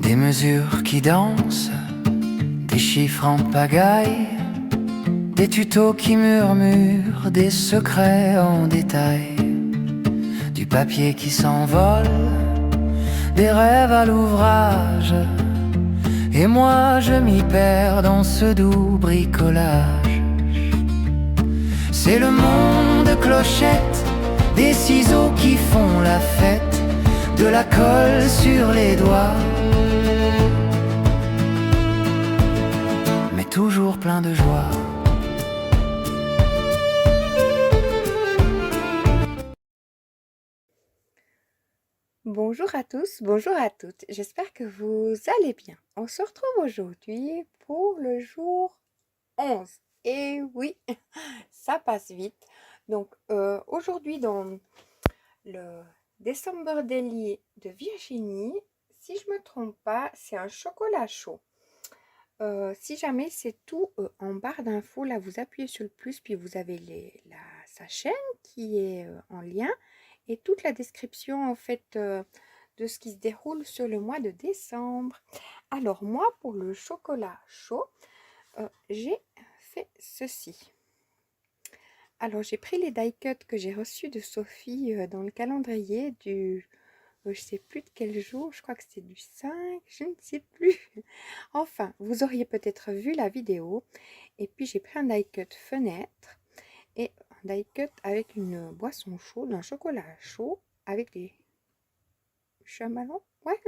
Des mesures qui dansent, des chiffres en pagaille, des tutos qui murmurent, des secrets en détail, du papier qui s'envole, des rêves à l'ouvrage. Et moi je m'y perds dans ce doux bricolage. C'est le monde clochette, des ciseaux qui font la fête, de la colle sur les doigts, mais toujours plein de joie. Bonjour à tous, bonjour à toutes, j'espère que vous allez bien. On se retrouve aujourd'hui pour le jour 11. Et oui, ça passe vite. Donc aujourd'hui dans le December Daily de Virginie, si je me trompe pas, c'est un chocolat chaud. Si jamais c'est tout en barre d'infos, là vous appuyez sur le plus, puis vous avez sa chaîne qui est en lien et toute la description en fait de ce qui se déroule sur le mois de décembre. Alors moi pour le chocolat chaud, j'ai fait ceci. Alors j'ai pris les die cuts que j'ai reçus de Sophie dans le calendrier du je sais plus de quel jour, je crois que c'était du 5, je ne sais plus. Enfin, vous auriez peut-être vu la vidéo. Et puis j'ai pris un die cut fenêtre et un die cut avec une boisson chaude, un chocolat chaud avec des chamallows. Ouais,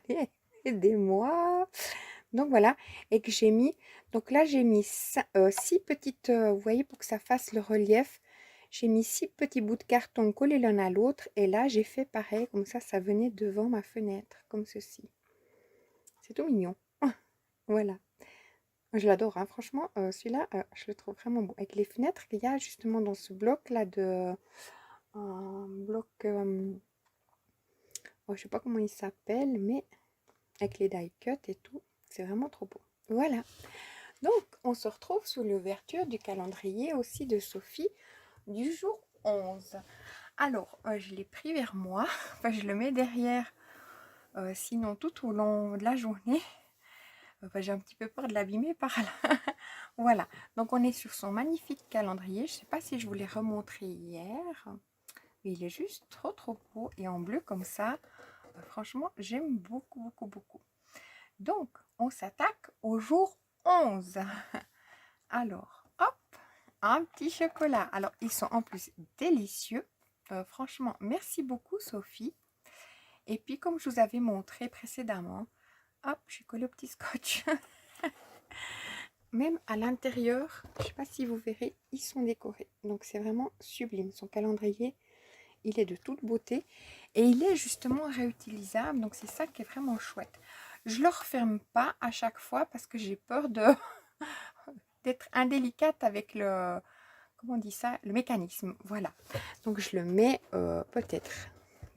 allez, aidez-moi. Donc voilà, et que j'ai mis, donc là j'ai mis 6 petites, vous voyez, pour que ça fasse le relief, j'ai mis 6 petits bouts de carton collés l'un à l'autre, et là j'ai fait pareil, comme ça venait devant ma fenêtre, comme ceci. C'est tout mignon. Voilà. Je l'adore, hein. Franchement, celui-là, je le trouve vraiment beau. Avec les fenêtres qu'il y a justement dans ce bloc-là un bloc, je sais pas comment il s'appelle, mais avec les die cut et tout, c'est vraiment trop beau. Voilà. Donc, on se retrouve sous l'ouverture du calendrier aussi de Sophie du jour 11. Alors, je l'ai pris vers moi. Enfin, je le mets derrière, sinon tout au long de la journée. Enfin, j'ai un petit peu peur de l'abîmer par là. Voilà. Donc, on est sur son magnifique calendrier. Je ne sais pas si je vous l'ai remontré hier. Mais il est juste trop, trop beau. Et en bleu comme ça, franchement, j'aime beaucoup, beaucoup, beaucoup. Donc, on s'attaque au jour 11. Alors, hop, un petit chocolat. Alors, ils sont en plus délicieux. Franchement, merci beaucoup Sophie. Et puis, comme je vous avais montré précédemment, hop, j'ai collé au petit scotch. Même à l'intérieur, je ne sais pas si vous verrez, ils sont décorés. Donc, c'est vraiment sublime. Son calendrier, il est de toute beauté. Et il est justement réutilisable. Donc, c'est ça qui est vraiment chouette. Je ne le referme pas à chaque fois parce que j'ai peur d'être indélicate avec le... Comment on dit ça? Le mécanisme. Voilà. Donc, je le mets peut-être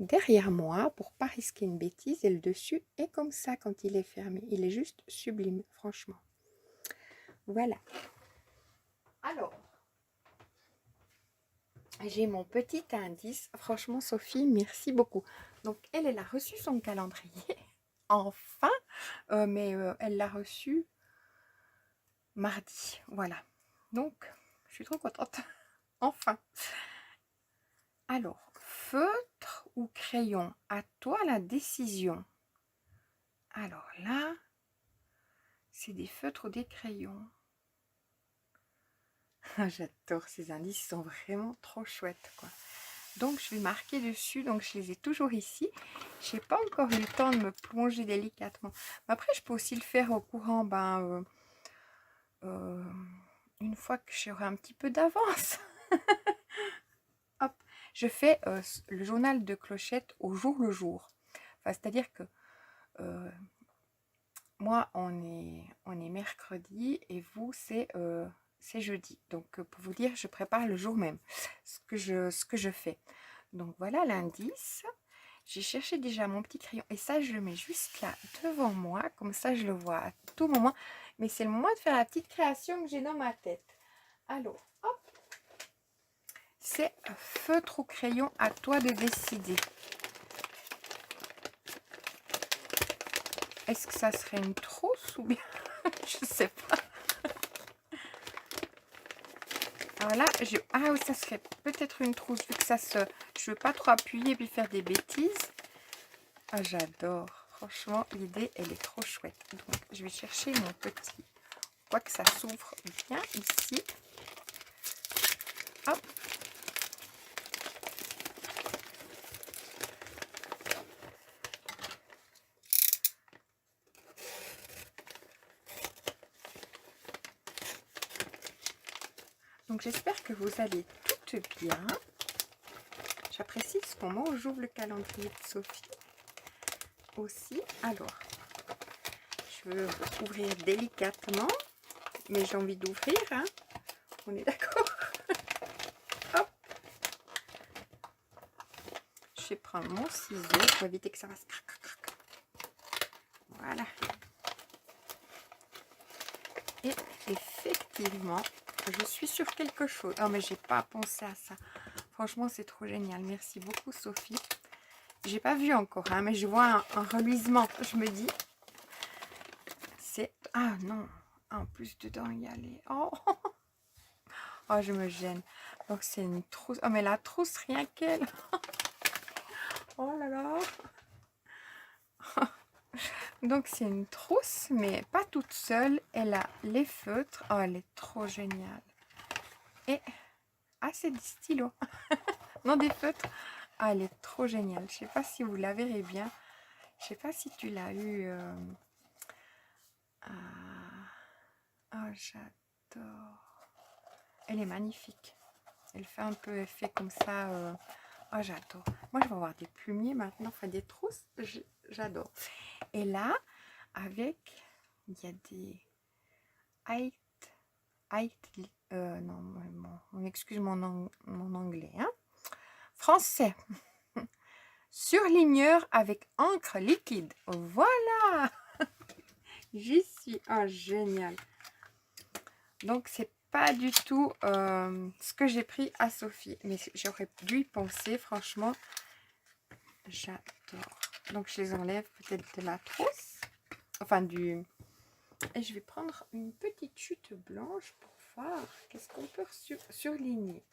derrière moi pour pas risquer une bêtise. Et le dessus est comme ça quand il est fermé. Il est juste sublime, franchement. Voilà. Alors, j'ai mon petit indice. Franchement, Sophie, merci beaucoup. Donc, elle a reçu son calendrier. Enfin. Mais elle l'a reçu mardi. Voilà. Donc, je suis trop contente. Enfin. Alors, feutre ou crayon? À toi la décision. Alors là, c'est des feutres ou des crayons? J'adore ces indices, ils sont vraiment trop chouettes, quoi. Donc, je vais marquer dessus. Donc, je les ai toujours ici. Je n'ai pas encore eu le temps de me plonger délicatement. Mais après, je peux aussi le faire au courant, une fois que j'aurai un petit peu d'avance. Hop, je fais le journal de clochette au jour le jour. Enfin, c'est-à-dire que moi, on est mercredi et vous, c'est jeudi. Donc, pour vous dire, je prépare le jour même ce que je fais. Donc, voilà l'indice. J'ai cherché déjà mon petit crayon et ça, je le mets juste là devant moi. Comme ça, je le vois à tout moment. Mais c'est le moment de faire la petite création que j'ai dans ma tête. Alors, hop. C'est feutre ou crayon, à toi de décider. est-ce que ça serait une trousse ou bien je sais pas. Alors là, ah oui, ça serait peut-être une trousse vu que ça se... Je veux pas trop appuyer puis faire des bêtises. Ah, j'adore. Franchement, l'idée, elle est trop chouette. Donc, je vais chercher mon petit... Quoi que ça s'ouvre bien ici. Hop. Donc, j'espère que vous allez toutes bien. J'apprécie ce moment où j'ouvre le calendrier de Sophie aussi. Alors, je veux ouvrir délicatement, mais j'ai envie d'ouvrir, hein. On est d'accord? Hop. Je vais prendre mon ciseau pour éviter que ça fasse crac, crac, crac. Voilà. Et effectivement, je suis sur quelque chose. Oh, mais j'ai pas pensé à ça. Franchement, c'est trop génial. Merci beaucoup, Sophie. J'ai pas vu encore, hein, mais je vois un reluisement. Je me dis, c'est... Ah non, en plus dedans, il y a les... Oh, oh, je me gêne. Donc, c'est une trousse. Oh, mais la trousse, rien qu'elle. Oh là là. Donc, c'est une trousse, mais pas toute seule. Elle a les feutres. Oh, elle est trop géniale. Et... Ah, c'est des stylos. Non, des feutres. Ah, elle est trop géniale. Je sais pas si vous la verrez bien. Je sais pas si tu l'as eu. Oh, j'adore. Elle est magnifique. Elle fait un peu effet comme ça. Oh, j'adore. Moi, je vais avoir des plumiers maintenant. Enfin, des trousses. J'adore. Et là, avec... Il y a des... non, on excuse mon anglais. Hein? Français. Surligneur avec encre liquide. Voilà. J'y suis. Oh, génial. Donc, c'est pas du tout ce que j'ai pris à Sophie. Mais j'aurais dû y penser, franchement. J'adore. Donc, je les enlève peut-être de la trousse. Enfin, du... Et je vais prendre une petite chute blanche pour voir qu'est-ce qu'on peut surligner.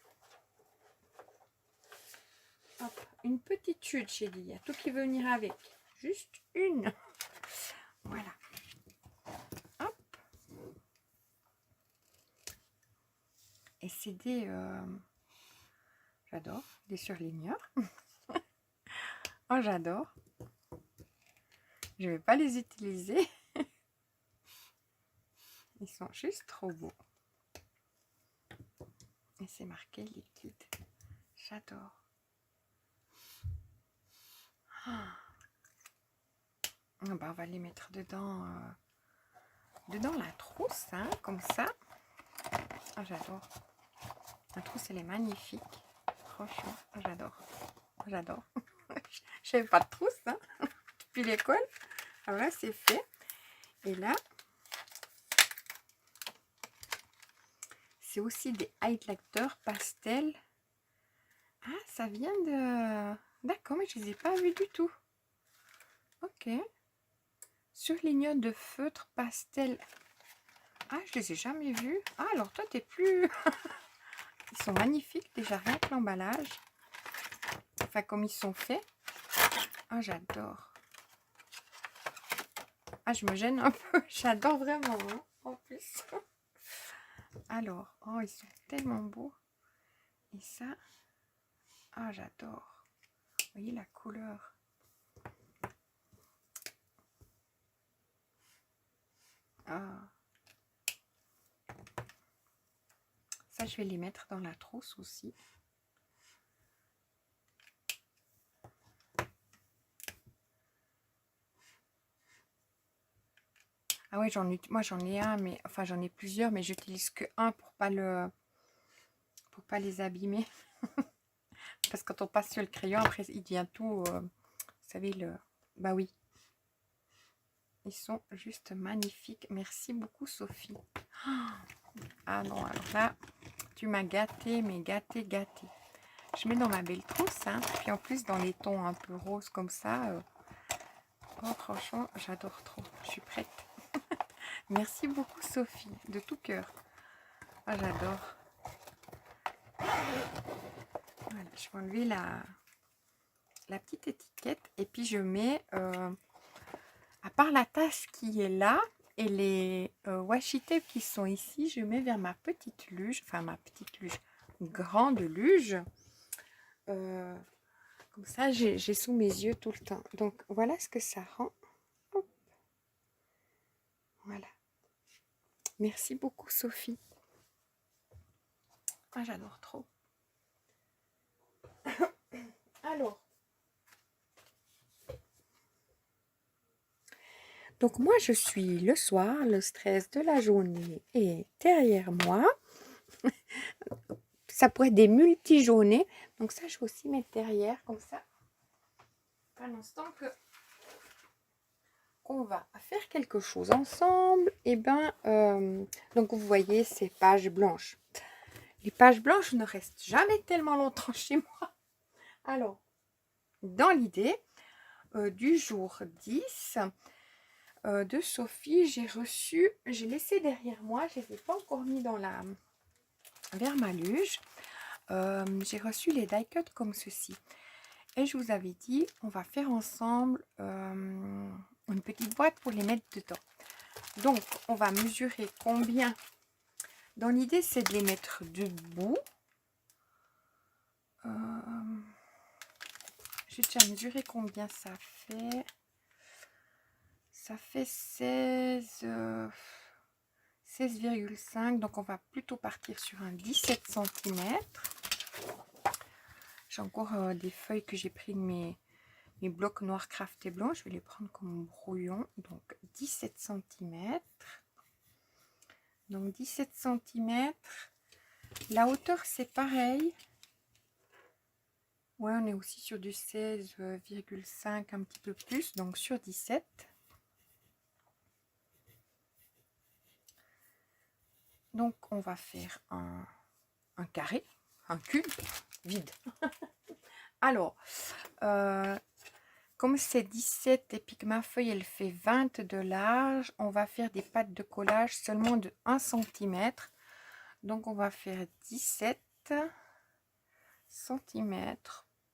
Hop, une petite chute, j'ai dit. Il y a tout qui veut venir avec. Juste une. Voilà. Hop. Et c'est des... J'adore. Des surligneurs. Oh, j'adore. Je vais pas les utiliser. Ils sont juste trop beaux. Et c'est marqué liquide. J'adore. Oh, bah, on va les mettre dedans, dedans la trousse, hein, comme ça. Oh, j'adore. La trousse, elle est magnifique. Franchement, j'adore. J'adore. Je n'avais pas de trousse, hein, depuis l'école. Alors là, c'est fait. Et là, c'est aussi des highlighters pastel. Ah, ça vient de... D'accord, mais je ne les ai pas vus du tout. Ok. Surligneur de feutre pastel. Ah, je les ai jamais vus. Ah, alors toi, t'es plus... Ils sont magnifiques, déjà rien que l'emballage. Enfin, comme ils sont faits. Ah, j'adore. Ah, je me gêne un peu. J'adore vraiment, hein, en plus. Alors, oh, ils sont tellement beaux. Et ça, ah, j'adore. Vous voyez la couleur. Ah. Ça, je vais les mettre dans la trousse aussi. Ah oui, moi j'en ai un, mais enfin j'en ai plusieurs, mais j'utilise que un pour pas les abîmer. Parce que quand on passe sur le crayon, après il devient tout, vous savez, bah oui. Ils sont juste magnifiques. Merci beaucoup, Sophie. Ah non, alors là, tu m'as gâté, mais gâté. Je mets dans ma belle trousse, hein. Puis en plus dans les tons un peu roses comme ça. Oh, franchement, j'adore trop. Je suis prête. Merci beaucoup, Sophie, de tout cœur. Ah, j'adore. Voilà, je vais enlever la petite étiquette et puis je mets, à part la tasse qui est là et les washi tape qui sont ici, je mets vers ma petite luge, enfin ma petite luge, grande luge. Comme ça, j'ai sous mes yeux tout le temps. Donc, voilà ce que ça rend. Hop. Voilà. Merci beaucoup, Sophie. Ah, j'adore trop. Alors. Donc, moi, je suis le soir, le stress de la journée est derrière moi. Ça pourrait être des multi-journées. Donc, ça, je vais aussi mettre derrière, comme ça. Pendant ce temps qu'on va faire quelque chose ensemble, et ben, donc vous voyez ces pages blanches. Les pages blanches ne restent jamais tellement longtemps chez moi. Alors, dans l'idée du jour 10 de Sophie, j'ai laissé derrière moi, je ne les ai pas encore mis vers ma luge. J'ai reçu les die cuts comme ceci. Et je vous avais dit, on va faire ensemble une petite boîte pour les mettre dedans. Donc, on va mesurer combien. Dans l'idée, c'est de les mettre debout. J'ai déjà mesuré combien ça fait. Ça fait 16,5. Donc, on va plutôt partir sur un 17 cm. J'ai encore des feuilles que j'ai pris de mes blocs noirs craftés blancs. Je vais les prendre comme brouillon. Donc, 17 cm. Donc, 17 cm. La hauteur, c'est pareil. Ouais, on est aussi sur du 16,5, un petit peu plus, donc sur 17. Donc, on va faire un carré, un cube vide. Alors, comme c'est 17 et puis que ma feuille, elle fait 20 de large, on va faire des pattes de collage seulement de 1 cm. Donc, on va faire 17 cm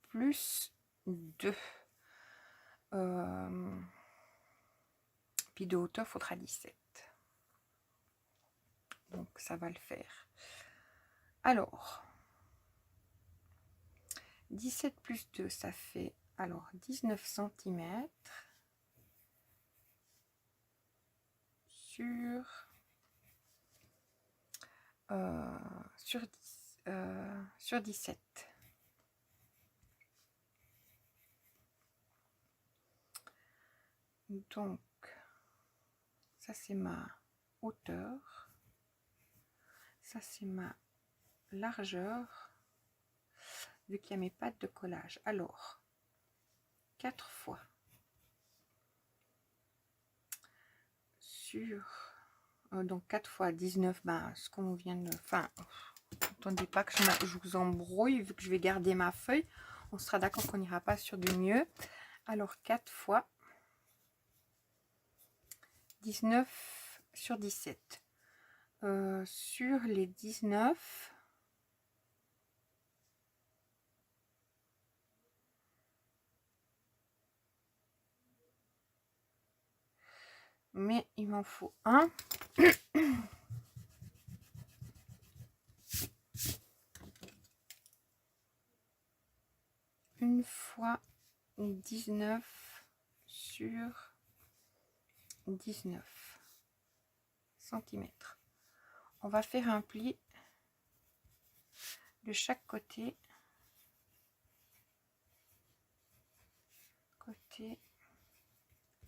plus 2. Puis de hauteur, il faudra 17. Donc, ça va le faire. Alors, 17 plus 2, ça fait alors 19 cm sur 17. Donc, ça c'est ma hauteur. Ça c'est ma largeur. Vu qu'il y a mes pattes de collage. Alors, 4 fois sur... donc 4 fois 19, ben, ce qu'on vient de... Enfin, attendez pas que je vous embrouille, vu que je vais garder ma feuille. On sera d'accord qu'on n'ira pas sur du mieux. Alors, 4 fois 19 sur 17. Sur les 19... Mais il m'en faut un. Une fois 19 sur 19 cm. On va faire un pli de chaque côté.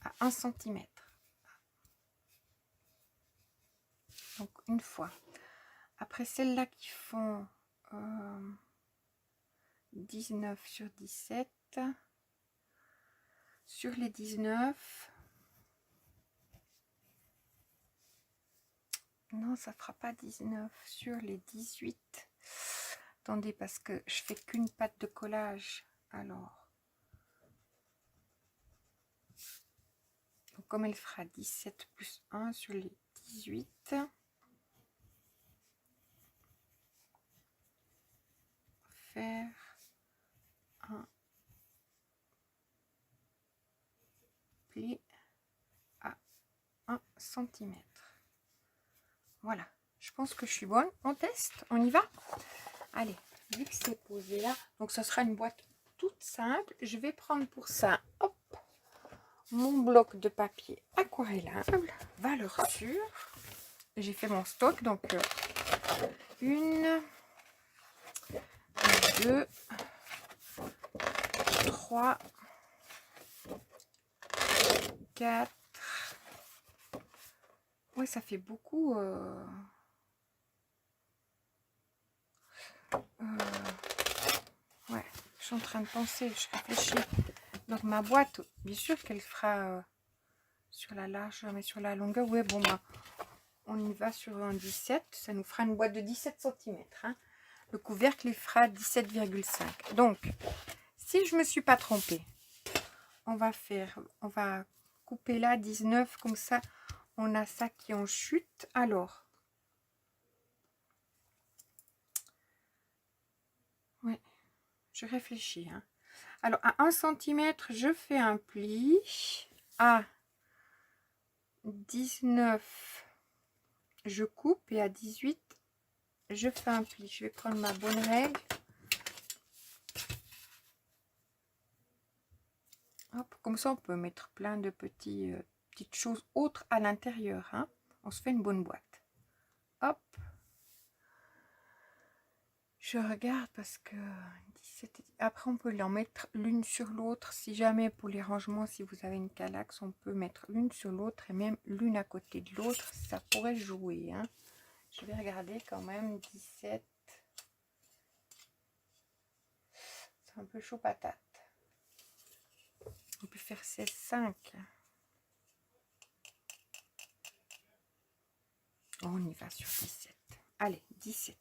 À 1 cm. Donc une fois. Après celles-là qui font 19 sur 17. Sur les 19. Non, ça fera pas 19 sur les 18. Attendez, parce que je fais qu'une patte de collage. Alors, Donc, comme elle fera 17 plus 1 sur les 18, faire un pli à 1 cm. Voilà, je pense que je suis bonne. On teste, on y va. Allez, vu que c'est posé là, donc ça sera une boîte toute simple. Je vais prendre pour ça, hop, mon bloc de papier aquarellable, valeur sûre. J'ai fait mon stock, donc 1, 2, 3, 4. Ouais, ça fait beaucoup. Ouais, je suis en train de penser, je réfléchis. Donc ma boîte, bien sûr qu'elle fera sur la largeur, mais sur la longueur, ouais, bon, bah, on y va sur un 17. Ça nous fera une boîte de 17 cm. Hein. Le couvercle, il fera 17,5. Donc, si je ne me suis pas trompée, on va couper là 19, comme ça, on a ça qui en chute. Alors, ouais, je réfléchis. Hein. Alors, à 1 cm, je fais un pli. À 19, je coupe. Et à 18, je fais un pli. Je vais prendre ma bonne règle. Hop, comme ça, on peut mettre plein de petites choses autres à l'intérieur. Hein. On se fait une bonne boîte. Hop. Je regarde parce que 17, après on peut en mettre l'une sur l'autre. Si jamais pour les rangements, si vous avez une calaxe, on peut mettre l'une sur l'autre et même l'une à côté de l'autre. Ça pourrait jouer. Hein. Je vais regarder quand même 17. C'est un peu chaud patate. On peut faire 16, 5. On y va sur 17. Allez, 17.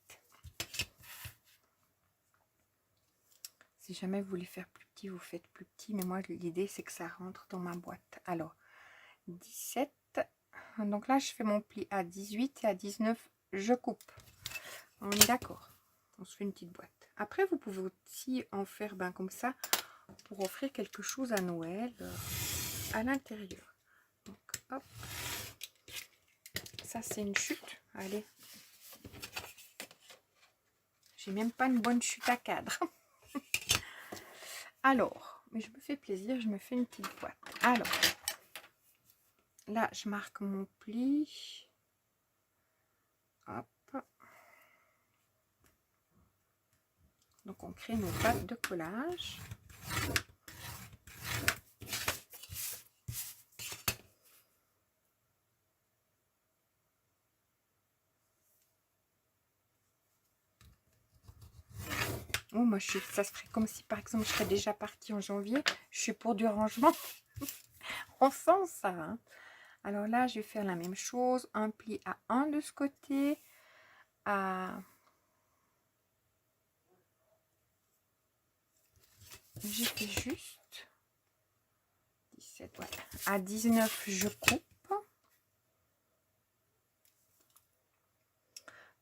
Si jamais vous voulez faire plus petit, vous faites plus petit. Mais moi, l'idée, c'est que ça rentre dans ma boîte. Alors, 17. Donc là, je fais mon pli à 18 et à 19, je coupe. On est d'accord. On se fait une petite boîte. Après, vous pouvez aussi en faire comme ça pour offrir quelque chose à Noël à l'intérieur. Donc, hop. Ça, c'est une chute. Allez. J'ai même pas une bonne chute à cadre. Alors, mais je me fais plaisir, je me fais une petite boîte. Alors, là, je marque mon pli. Hop. Donc, on crée nos pattes de collage. Oh, moi, ça se ferait comme si, par exemple, je serais déjà partie en janvier. Je suis pour du rangement. On sent ça. Hein. Alors là, je vais faire la même chose. Un pli à 1 de ce côté. J'ai fait juste 17, ouais. À 19, je coupe.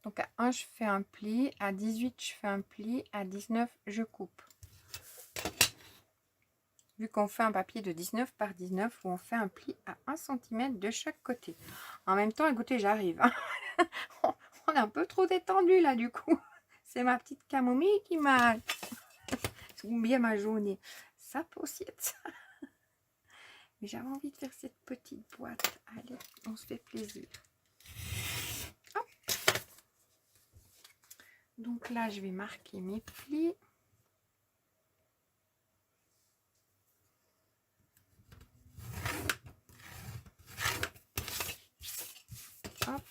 Donc à 1, je fais un pli. À 18, je fais un pli. À 19, je coupe. Vu qu'on fait un papier de 19 par 19, où on fait un pli à 1 cm de chaque côté. En même temps, écoutez, j'arrive. Hein. On est un peu trop détendu là, du coup. C'est ma petite camomille qui m'a... ou bien ma journée. Ça peut aussi être ça. Mais j'avais envie de faire cette petite boîte. Allez, on se fait plaisir. Hop. Donc là, je vais marquer mes plis. Hop.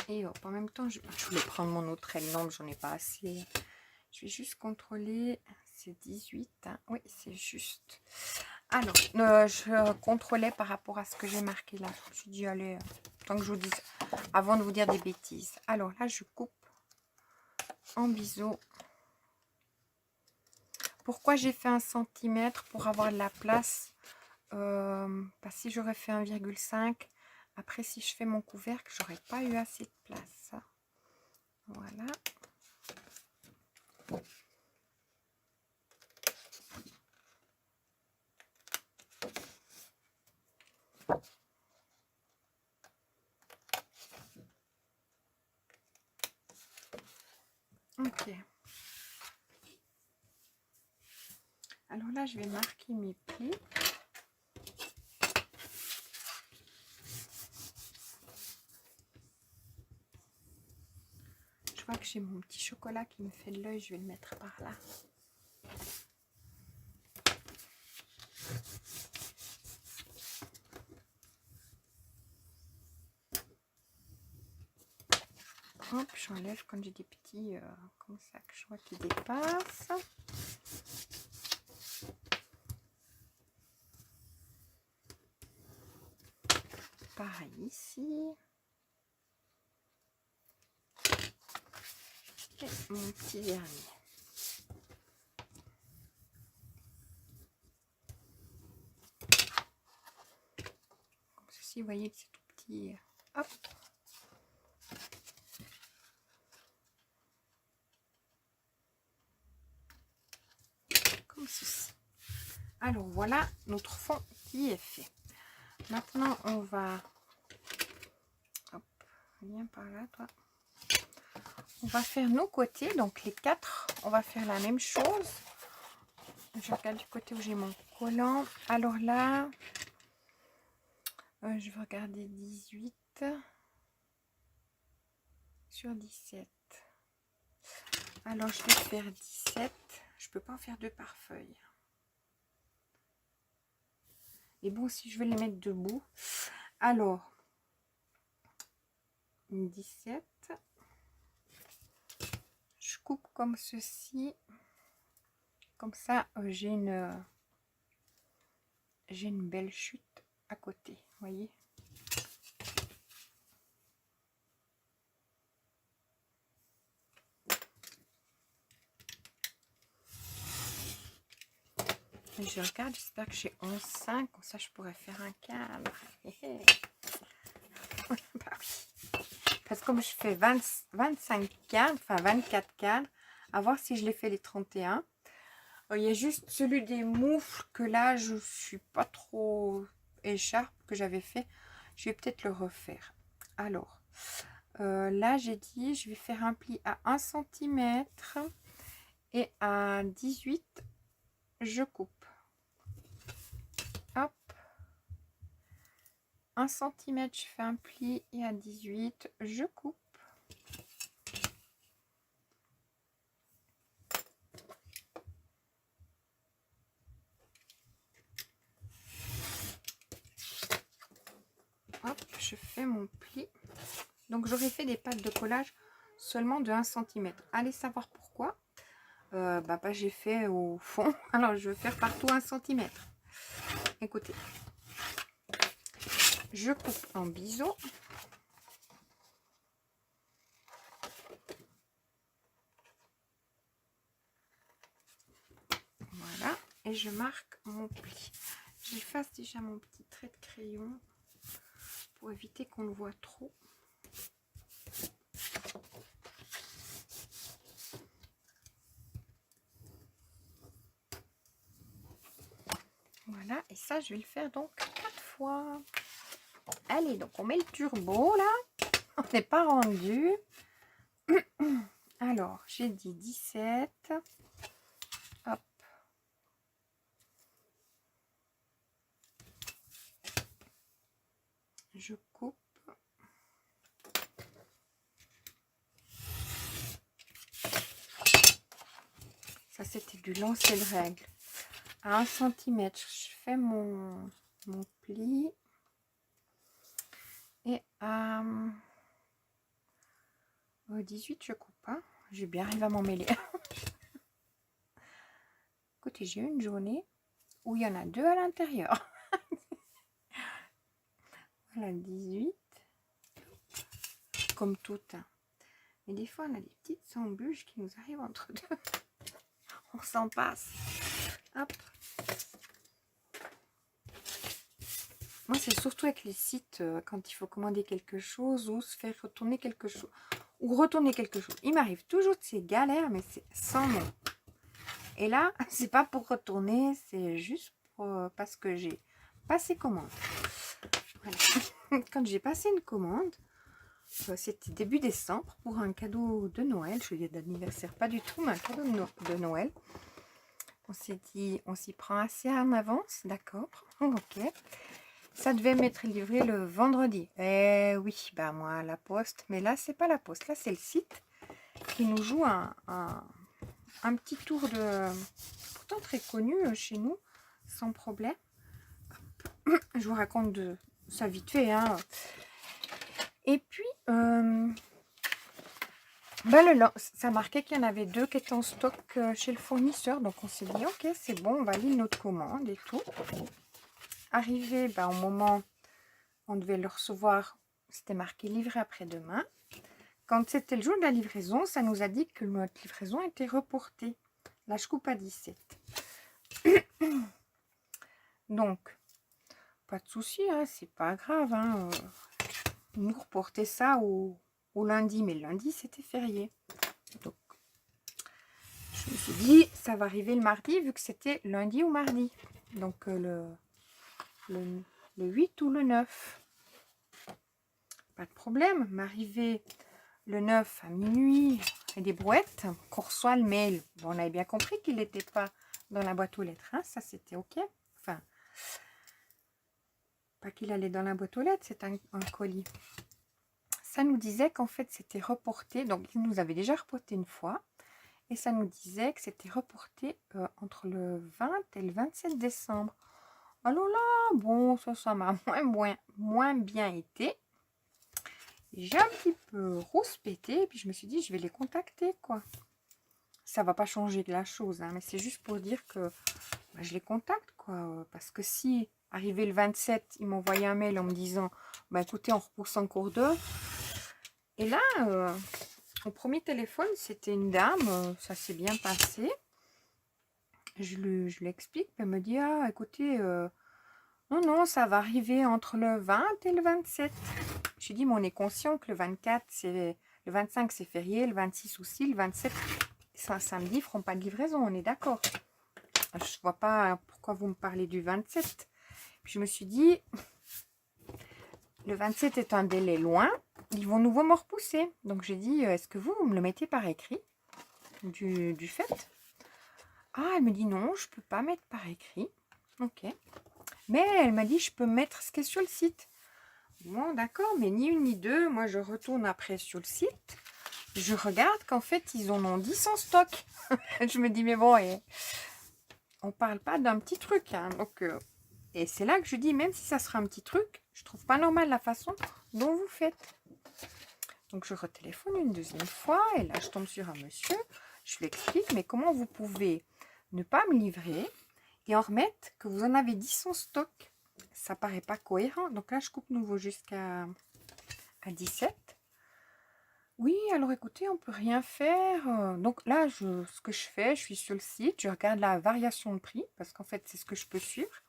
Et hop, en même temps, je voulais prendre mon autre aile. Non, mais j'en ai pas assez. Je vais juste contrôler. C'est 18. Hein. Oui, c'est juste. Alors, je contrôlais par rapport à ce que j'ai marqué là. Je me suis dit, allez, tant que je vous dise, avant de vous dire des bêtises. Alors là, je coupe en biseau Pourquoi j'ai fait 1 centimètre pour avoir de la place? Si j'aurais fait 1,5, après si je fais mon couvercle, j'aurais pas eu assez de place. Voilà. Ok. Alors là, je vais marquer mes plis. Je vois que j'ai mon petit chocolat qui me fait de l'œil, je vais le mettre par là. Hop, j'enlève quand j'ai des petits comme ça que je vois qui dépassent. Pareil ici. Et mon petit dernier. Comme ceci, vous voyez que c'est tout petit. Hop. Comme ceci. Alors voilà notre fond qui est fait. Maintenant on va, hop, viens par là toi. On va faire nos côtés, donc les 4, on va faire la même chose. Je regarde du côté où j'ai mon collant. Alors là, je vais regarder 18 sur 17. Alors je vais faire 17. Je peux pas en faire 2 par feuille. Et bon, si je vais les mettre debout, alors 17. Je coupe comme ceci. Comme ça, j'ai une belle chute à côté. Vous voyez? Je regarde, j'espère que j'ai 11,5. Comme ça, je pourrais faire un cadre. Bah oui. Parce que comme je fais 25 cadres, enfin 24 cadres, à voir si je les fais les 31. Il y a juste celui des moufles que là, je suis pas trop écharpe que j'avais fait. Je vais peut-être le refaire. Alors, là, j'ai dit, je vais faire un pli à 1 cm et à 18, je coupe. Hop. 1 cm, je fais un pli et à 18, je coupe. Hop, je fais mon pli. Donc, j'aurais fait des pattes de collage seulement de 1 cm. Allez savoir pourquoi. J'ai fait au fond. Alors, je vais faire partout 1 cm. Écoutez. Je coupe en biseau. Voilà. Et je marque mon pli. J'efface déjà mon petit trait de crayon pour éviter qu'on le voit trop. Voilà. Et ça, je vais le faire donc 4 fois. Allez, donc on met le turbo là. On n'est pas rendu. Alors, j'ai dit 17. Hop. Je coupe. Ça, c'était du lancer de règle. À 1 cm, je fais mon pli. Et à 18, je coupe. Hein. J'ai bien arrivé à m'en mêler. Écoutez, j'ai eu une journée où il y en a 2 à l'intérieur. Voilà, 18. Comme tout. Hein. Mais des fois, on a des petites embûches qui nous arrivent entre deux. On s'en passe. Hop. Moi, c'est surtout avec les sites, quand il faut commander quelque chose ou se faire retourner quelque chose. Ou retourner quelque chose. Il m'arrive toujours de ces galères, mais c'est sans nom. Et là, c'est pas pour retourner, c'est juste parce que j'ai passé commande. Voilà. Quand j'ai passé une commande, c'était début décembre pour un cadeau de Noël. Je dis d'anniversaire, pas du tout, mais un cadeau de Noël. On s'est dit, on s'y prend assez en avance, d'accord. Ok. Ça devait m'être livré le vendredi. Eh oui, bah moi, la poste. Mais là, c'est pas la poste. Là, c'est le site qui nous joue un petit tour de... Pourtant très connu chez nous, sans problème. Je vous raconte de ça vite fait. Hein. Et puis, ça marquait qu'il y en avait 2 qui étaient en stock chez le fournisseur. Donc, on s'est dit, ok, c'est bon, on valide notre commande et tout. Arrivé au moment on devait le recevoir, c'était marqué livré après-demain. Quand c'était le jour de la livraison, ça nous a dit que notre livraison était reportée. Là, je coupe à 17. Donc, pas de souci, hein, c'est pas grave. Hein. Nous reporter ça au lundi, mais le lundi, c'était férié. Donc, je me suis dit, ça va arriver le mardi, vu que c'était lundi ou mardi. Donc, le 8 ou le 9. Pas de problème, m'arriver le 9 à minuit et des brouettes, qu'on reçoit le mail. Bon, on avait bien compris qu'il n'était pas dans la boîte aux lettres, hein, ça c'était ok. Enfin, pas qu'il allait dans la boîte aux lettres, c'est un colis. Ça nous disait qu'en fait c'était reporté, donc il nous avait déjà reporté une fois, et ça nous disait que c'était reporté entre le 20 et le 27 décembre. Alors là, bon, ça m'a moins bien été. J'ai un petit peu rouspété, puis je me suis dit, je vais les contacter, quoi. Ça va pas changer de la chose, hein, mais c'est juste pour dire que je les contacte, quoi. Parce que si, arrivé le 27, ils m'envoyaient un mail en me disant, écoutez, on repousse en cours d'heure. Et là, au premier téléphone, c'était une dame, ça s'est bien passé. Je l'explique, elle me dit, ah, écoutez, non, ça va arriver entre le 20 et le 27. J'ai dit, mais on est conscient que le 24, le 25, c'est férié, le 26 aussi, le 27, c'est un samedi, ils ne feront pas de livraison, on est d'accord. Je ne vois pas pourquoi vous me parlez du 27. Puis je me suis dit, le 27 est un délai loin, ils vont nouveau me repousser. Donc j'ai dit, est-ce que vous me le mettez par écrit du fait? Ah, elle me dit non, je ne peux pas mettre par écrit. Ok. Mais elle m'a dit, je peux mettre ce qui est sur le site. Bon, d'accord, mais ni une ni deux. Moi, je retourne après sur le site. Je regarde qu'en fait, ils en ont 10 en stock. Je me dis, mais bon, on parle pas d'un petit truc. Hein, donc, et c'est là que je dis, même si ça sera un petit truc, je trouve pas normal la façon dont vous faites. Donc, je retéléphone une deuxième fois. Et là, je tombe sur un monsieur. Je lui explique, mais comment vous pouvez ne pas me livrer et en remettre que vous en avez 10 en stock? Ça paraît pas cohérent. Donc là, je coupe nouveau jusqu'à 17. Oui, alors écoutez, on peut rien faire. Donc là, ce que je fais, je suis sur le site, je regarde la variation de prix, parce qu'en fait, c'est ce que je peux suivre.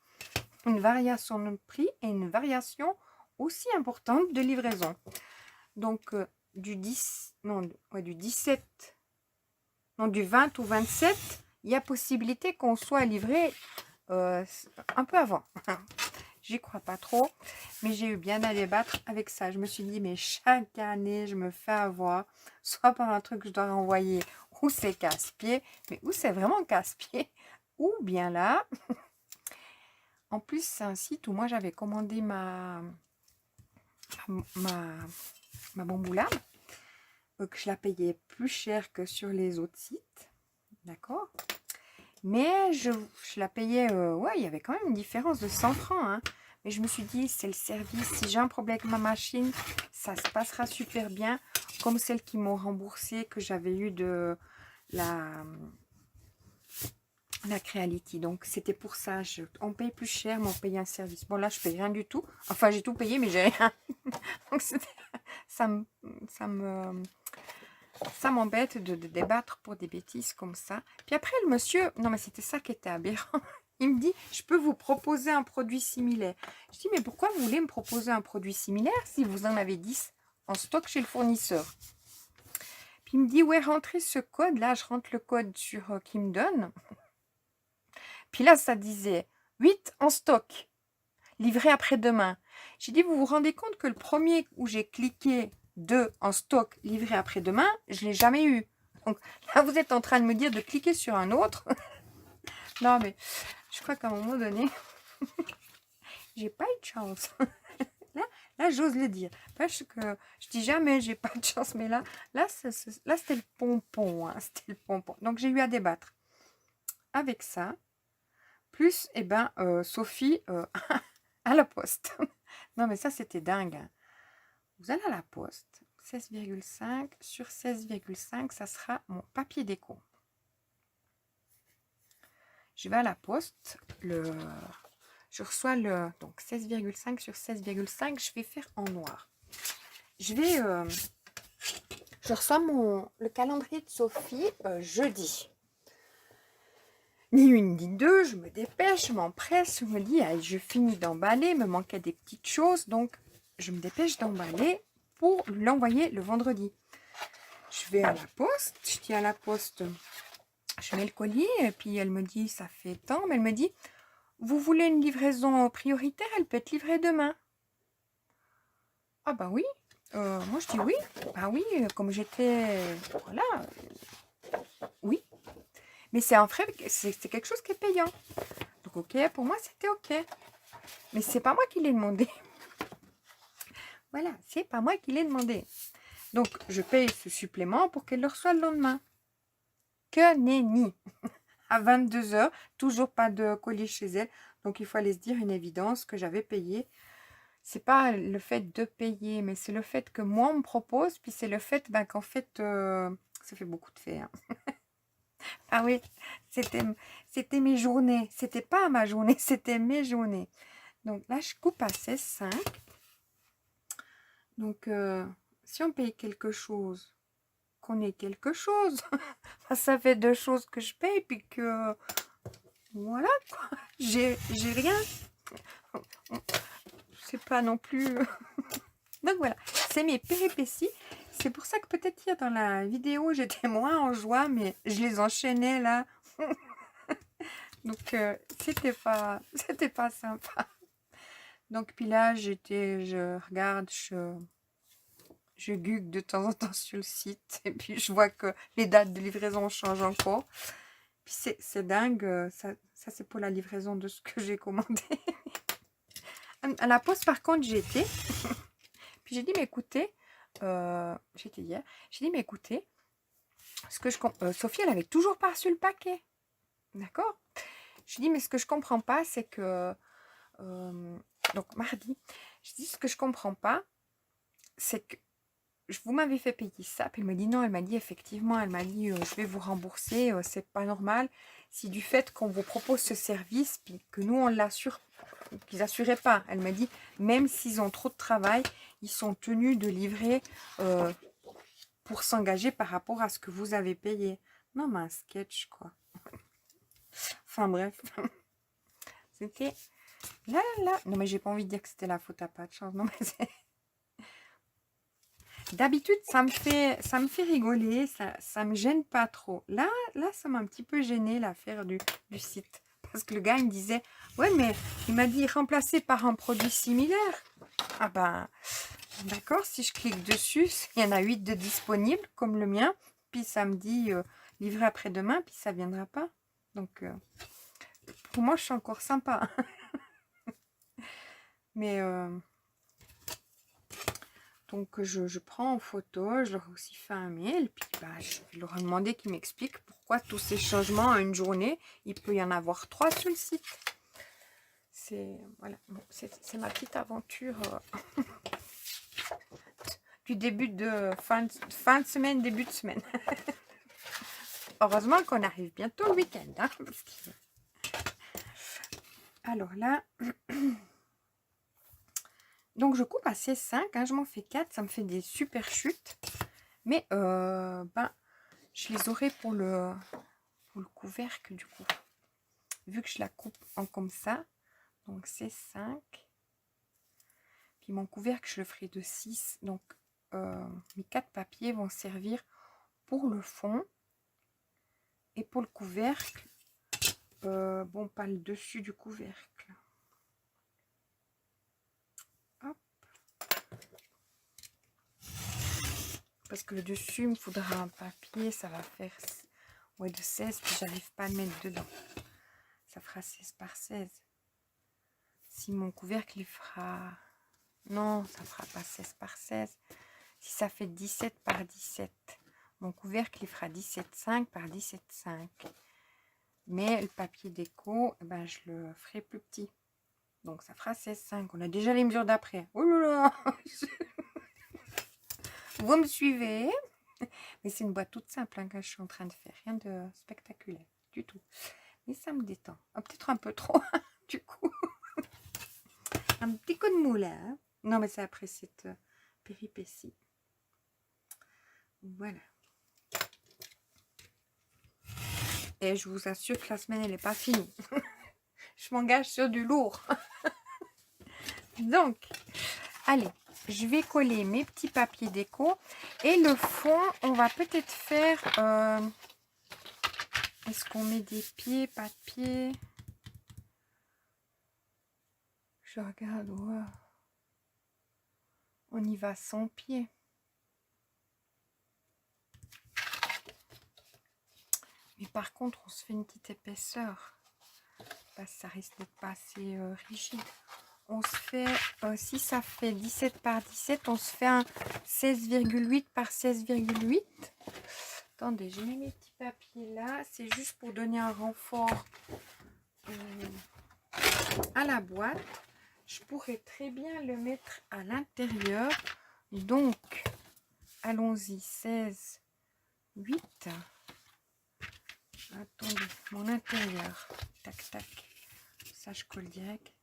Une variation de prix et une variation aussi importante de livraison. Donc, du 20 au 27, il y a possibilité qu'on soit livré un peu avant. J'y crois pas trop, mais j'ai eu bien à débattre avec ça. Je me suis dit, mais chaque année, je me fais avoir, soit par un truc que je dois renvoyer, ou c'est casse-pied, mais où c'est vraiment casse-pied, ou bien là. En plus, c'est un site où moi, j'avais commandé ma bamboula, que je la payais plus cher que sur les autres sites, d'accord? Mais je la payais, ouais, il y avait quand même une différence de 100 francs, hein. Mais je me suis dit, c'est le service. Si j'ai un problème avec ma machine, ça se passera super bien. Comme celle qui m'ont remboursé, que j'avais eu de la Creality. Donc, c'était pour ça. On paye plus cher, mais on paye un service. Bon, là, je paye rien du tout. Enfin, j'ai tout payé, mais j'ai rien. Donc, ça me Ça m'embête de débattre pour des bêtises comme ça. Puis après, le monsieur, non mais c'était ça qui était aberrant. Il me dit, je peux vous proposer un produit similaire. Je dis, mais pourquoi vous voulez me proposer un produit similaire si vous en avez 10 en stock chez le fournisseur? Puis il me dit, ouais, rentrez ce code. Là, je rentre le code sur qu'il me donne. Puis là, ça disait 8 en stock, livré après-demain. J'ai dit, vous vous rendez compte que le premier où j'ai cliqué 2 en stock, livré après-demain, je ne l'ai jamais eu. Donc là, vous êtes en train de me dire de cliquer sur un autre. Non, mais je crois qu'à un moment donné, j'ai pas eu de chance. Là, j'ose le dire. Parce que je dis jamais j'ai pas de chance, mais là c'était le pompon. Hein, c'était le pompon. Donc, j'ai eu à débattre avec ça. Plus, eh ben, Sophie à la poste. Non, mais ça, c'était dingue. Hein. Vous allez à la poste. 16,5 sur 16,5, ça sera mon papier déco. Je vais à la poste. Je reçois le... Donc, 16,5 sur 16,5, je vais faire en noir. Je reçois le calendrier de Sophie jeudi. Ni une ni deux, je me dépêche, je m'empresse, je me dis, ah, je finis d'emballer, il me manquait des petites choses, donc je me dépêche d'emballer pour l'envoyer le vendredi. Je vais à la poste, je dis à la poste, je mets le colis, et puis elle me dit, ça fait tant, mais elle me dit, vous voulez une livraison prioritaire, elle peut être livrée demain. Ah bah oui, moi je dis oui, ah oui, comme j'étais, voilà, oui. Mais c'est un frais, c'est quelque chose qui est payant. Donc ok, pour moi c'était ok. Mais c'est pas moi qui l'ai demandé. Voilà, c'est pas moi qui l'ai demandé. Donc je paye ce supplément pour qu'elle le reçoive le lendemain. Que nenni. À 22 h, toujours pas de colis chez elle. Donc il faut aller se dire une évidence que j'avais payé. C'est pas le fait de payer, mais c'est le fait que moi on me propose, puis c'est le fait qu'en fait, ça fait beaucoup de faits. Hein. Ah oui, c'était mes journées. C'était pas ma journée, c'était mes journées. Donc là, je coupe à 16,5. Donc, si on paye quelque chose, qu'on ait quelque chose, ça fait 2 choses que je paye, puis que, voilà, quoi. J'ai rien. C'est pas non plus... Donc voilà, c'est mes péripéties. C'est pour ça que peut-être hier dans la vidéo, j'étais moins en joie, mais je les enchaînais là. Donc, c'était pas sympa. Donc, puis là, je regarde, je google de temps en temps sur le site. Et puis, je vois que les dates de livraison changent encore. Puis, c'est dingue. Ça c'est pour la livraison de ce que j'ai commandé. À la poste, par contre, j'étais. Puis, j'ai dit, mais écoutez, j'étais hier. J'ai dit, mais écoutez, Sophie, elle avait toujours pas reçu le paquet. D'accord? Je dis, mais ce que je comprends pas, c'est que... donc, mardi, je dis, ce que je comprends pas, c'est que vous m'avez fait payer ça. Puis elle me dit, non, elle m'a dit, effectivement, elle m'a dit, je vais vous rembourser, c'est pas normal. Si du fait qu'on vous propose ce service, puis que nous, on l'assure, qu'ils n'assuraient pas. Elle m'a dit, même s'ils ont trop de travail, ils sont tenus de livrer pour s'engager par rapport à ce que vous avez payé. Non, mais un sketch, quoi. Enfin, bref. C'était... Là. Non, mais j'ai pas envie de dire que c'était la faute à pas de chance. Non, mais c'est... D'habitude, ça me fait rigoler. Ça me gêne pas trop. Là, ça m'a un petit peu gêné l'affaire du site. Parce que le gars, il me disait, ouais, mais il m'a dit remplacé par un produit similaire. Ah ben, d'accord, si je clique dessus, il y en a 8 de disponibles, comme le mien. Puis ça me dit livré après-demain, puis ça viendra pas. Donc, pour moi, je suis encore sympa. Mais, donc, je prends en photo, je leur ai aussi fait un mail. Puis, bah, je vais leur demander qu'ils m'expliquent pourquoi tous ces changements en une journée, il peut y en avoir 3 sur le site. C'est voilà, bon, c'est ma petite aventure du début de fin de semaine, début de semaine. Heureusement qu'on arrive bientôt au week-end. Hein, alors là, donc je coupe à 16,5, hein, je m'en fais 4, ça me fait des super chutes. Mais ben, je les aurai pour le couvercle du coup. Vu que je la coupe en comme ça. Donc c'est 5. Puis mon couvercle, je le ferai de 6. Donc mes 4 papiers vont servir pour le fond. Et pour le couvercle, bon, pas le dessus du couvercle. Hop. Parce que le dessus, il me faudra un papier, ça va faire ouais, de 16, puis j'arrive pas à le mettre dedans. Ça fera 16 par 16. Si mon couvercle, il fera... Non, ça fera pas 16 par 16. Si ça fait 17 par 17, mon couvercle, il fera 17,5 par 17,5. Mais le papier déco, eh ben, je le ferai plus petit. Donc, ça fera 16,5. On a déjà les mesures d'après. Oh là là. Vous me suivez? Mais c'est une boîte toute simple hein, que je suis en train de faire. Rien de spectaculaire du tout. Mais ça me détend. Ah, peut-être un peu trop, du coup. Un petit coup de moulin. Hein. Non, mais c'est après cette péripétie. Voilà. Et je vous assure que la semaine, elle n'est pas finie. Je m'engage sur du lourd. Donc, allez, je vais coller mes petits papiers déco. Et le fond, on va peut-être faire... Est-ce qu'on met des pieds, pas de pieds? Je regarde, ouais. On y va sans pied. Mais par contre, on se fait une petite épaisseur. Parce que ça risque d'être pas assez rigide. On se fait, si ça fait 17 par 17, on se fait un 16,8 par 16,8. Attendez, j'ai mis mes petits papiers là. C'est juste pour donner un renfort à la boîte. Je pourrais très bien le mettre à l'intérieur. Donc, allons-y, 16,8. Attendez, mon intérieur. Tac, tac. Ça, je colle direct.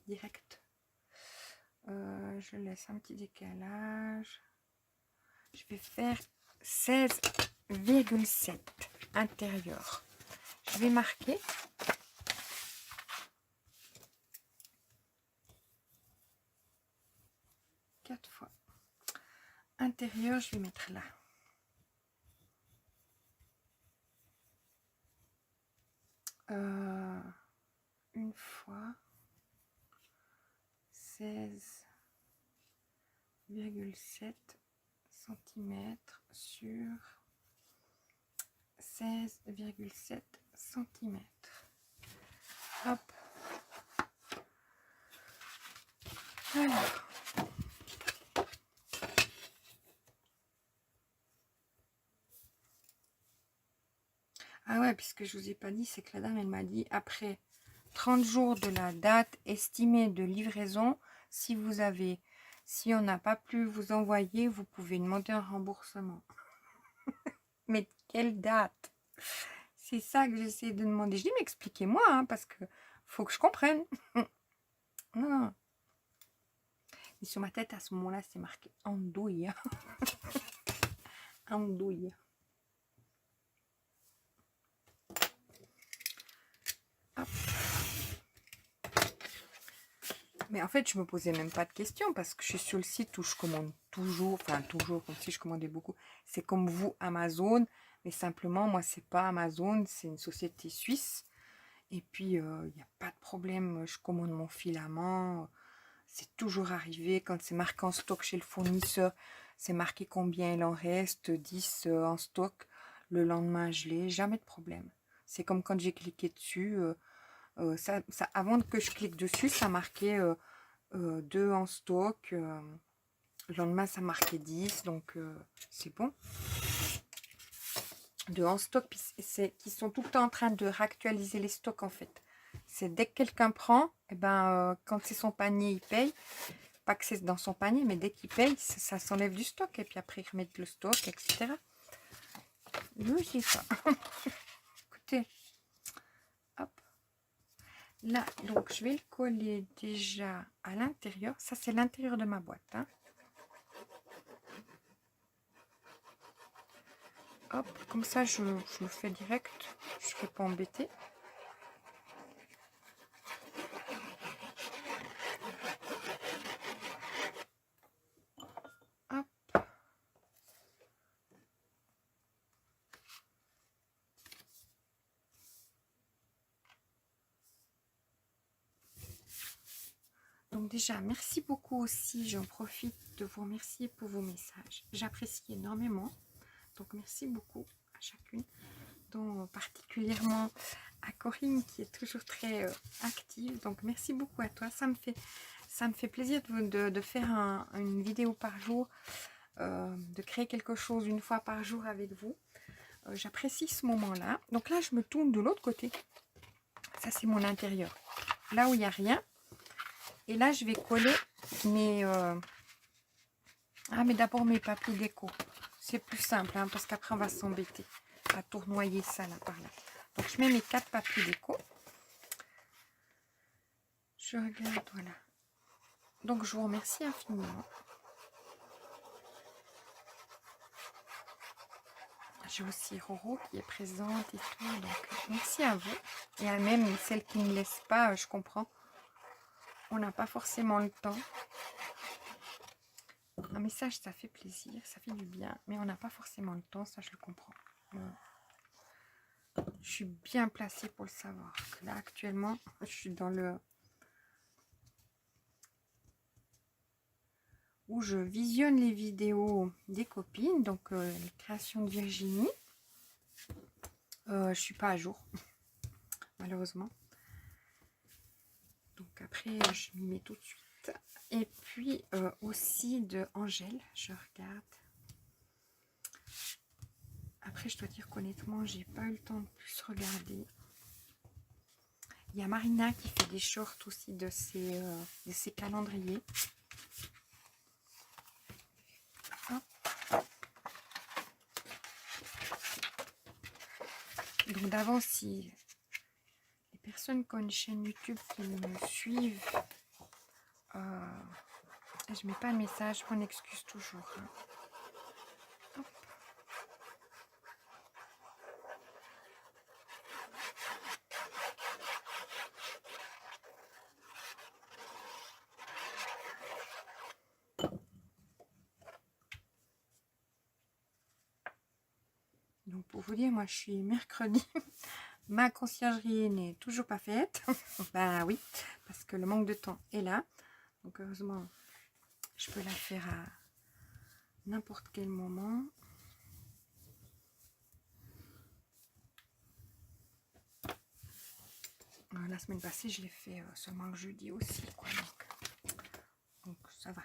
Je laisse un petit décalage. Je vais faire 16,7 intérieur. Je vais marquer. Quatre fois. Intérieur, je vais mettre là. Une fois 16,7 cm sur 16,7 cm. Hop. Alors. Ah ouais, puisque je vous ai pas dit, c'est que la dame, elle m'a dit après 30 jours de la date estimée de livraison, si on n'a pas pu vous envoyer, vous pouvez demander un remboursement. Mais quelle date? C'est ça que j'essaie de demander. Je dis, mais expliquez-moi, hein, parce que faut que je comprenne. Non. Et sur ma tête, à ce moment-là, c'est marqué andouille. Andouille. Hop. Mais en fait, je me posais même pas de questions parce que je suis sur le site où je commande toujours, enfin toujours, comme si je commandais beaucoup. C'est comme vous, Amazon, mais simplement, moi, c'est pas Amazon, c'est une société suisse. Et puis, il n'y a pas de problème, je commande mon filament, c'est toujours arrivé. Quand c'est marqué en stock chez le fournisseur, c'est marqué combien il en reste, 10 en stock. Le lendemain, je l'ai, jamais de problème. C'est comme quand j'ai cliqué dessus, avant que je clique dessus, ça marquait 2 en stock. Le lendemain, ça marquait 10, donc c'est bon. 2 en stock, puis c'est qu'ils sont tout le temps en train de réactualiser les stocks en fait. C'est dès que quelqu'un prend, et ben, quand c'est son panier, il paye. Pas que c'est dans son panier, mais dès qu'il paye, ça s'enlève du stock. Et puis après, ils remettent le stock, etc. Oui, c'est ça. Écoutez. Hop. Là, donc, je vais le coller déjà à l'intérieur. Ça, c'est l'intérieur de ma boîte. Hein. Hop, comme ça je le fais direct, je ne serai pas embêtée. Hop. Donc déjà, merci beaucoup aussi, j'en profite de vous remercier pour vos messages. J'apprécie énormément, donc merci beaucoup à chacune, dont particulièrement à Corinne qui est toujours très active. Donc merci beaucoup à toi, ça me fait plaisir de faire une vidéo par jour, de créer quelque chose une fois par jour avec vous. J'apprécie ce moment-là. Donc là, je me tourne de l'autre côté. Ça, c'est mon intérieur. Là où il n'y a rien. Et là, je vais coller mes... mais d'abord mes papiers déco. C'est plus simple, hein, parce qu'après, on va s'embêter à tournoyer ça là par là. Donc, je mets mes 4 papiers déco. Je regarde, voilà. Donc, je vous remercie infiniment. J'ai aussi Roro qui est présente et tout. Donc, merci à vous. Et à même celles qui ne me laissent pas, je comprends. On n'a pas forcément le temps. Un message, ça fait plaisir, ça fait du bien, mais on n'a pas forcément le temps, ça je le comprends. Je suis bien placée pour le savoir. Là, actuellement, je suis dans le... où je visionne les vidéos des copines, donc les créations de Virginie. Je suis pas à jour, malheureusement. Donc après, je m'y mets tout de suite. Et puis aussi de Angèle, je regarde. Après, je dois dire qu'honnêtement, j'ai pas eu le temps de plus regarder. Il y a Marina qui fait des shorts aussi de ses calendriers. Hop. Donc d'avance, si les personnes qui ont une chaîne YouTube qui me suivent, je mets pas de message, je m'en excuse toujours. Hein. Hop. Donc pour vous dire, moi je suis mercredi, ma conciergerie n'est toujours pas faite. Bah oui, parce que le manque de temps est là. Donc heureusement, je peux la faire à n'importe quel moment. La semaine passée, je l'ai fait seulement le jeudi aussi, quoi. Donc ça va.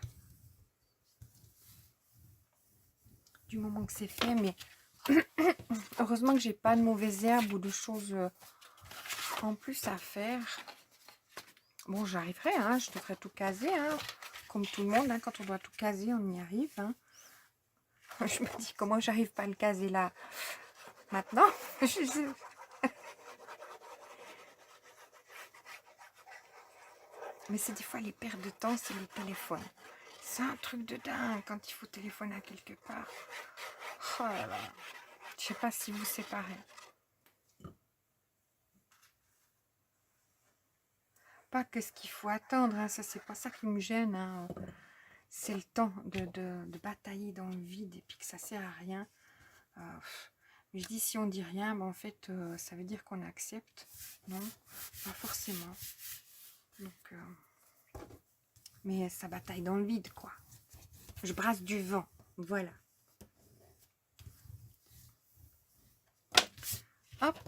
Du moment que c'est fait, mais heureusement que j'ai pas de mauvaises herbes ou de choses en plus à faire. Bon, j'arriverai, hein, je devrais tout caser, hein, comme tout le monde, hein, quand on doit tout caser, on y arrive. Hein. Je me dis, comment j'arrive pas à le caser là, maintenant. Mais c'est des fois les pertes de temps, c'est le téléphone. C'est un truc de dingue quand il faut téléphoner à quelque part. Oh là là. Je sais pas si vous séparez. Pas que ce qu'il faut attendre, hein, ça c'est pas ça qui me gêne. Hein. C'est le temps de batailler dans le vide et puis que ça sert à rien. Mais je dis si on dit rien, ben en fait ça veut dire qu'on accepte. Non, pas forcément. Donc, mais ça bataille dans le vide, quoi. Je brasse du vent, voilà. Hop.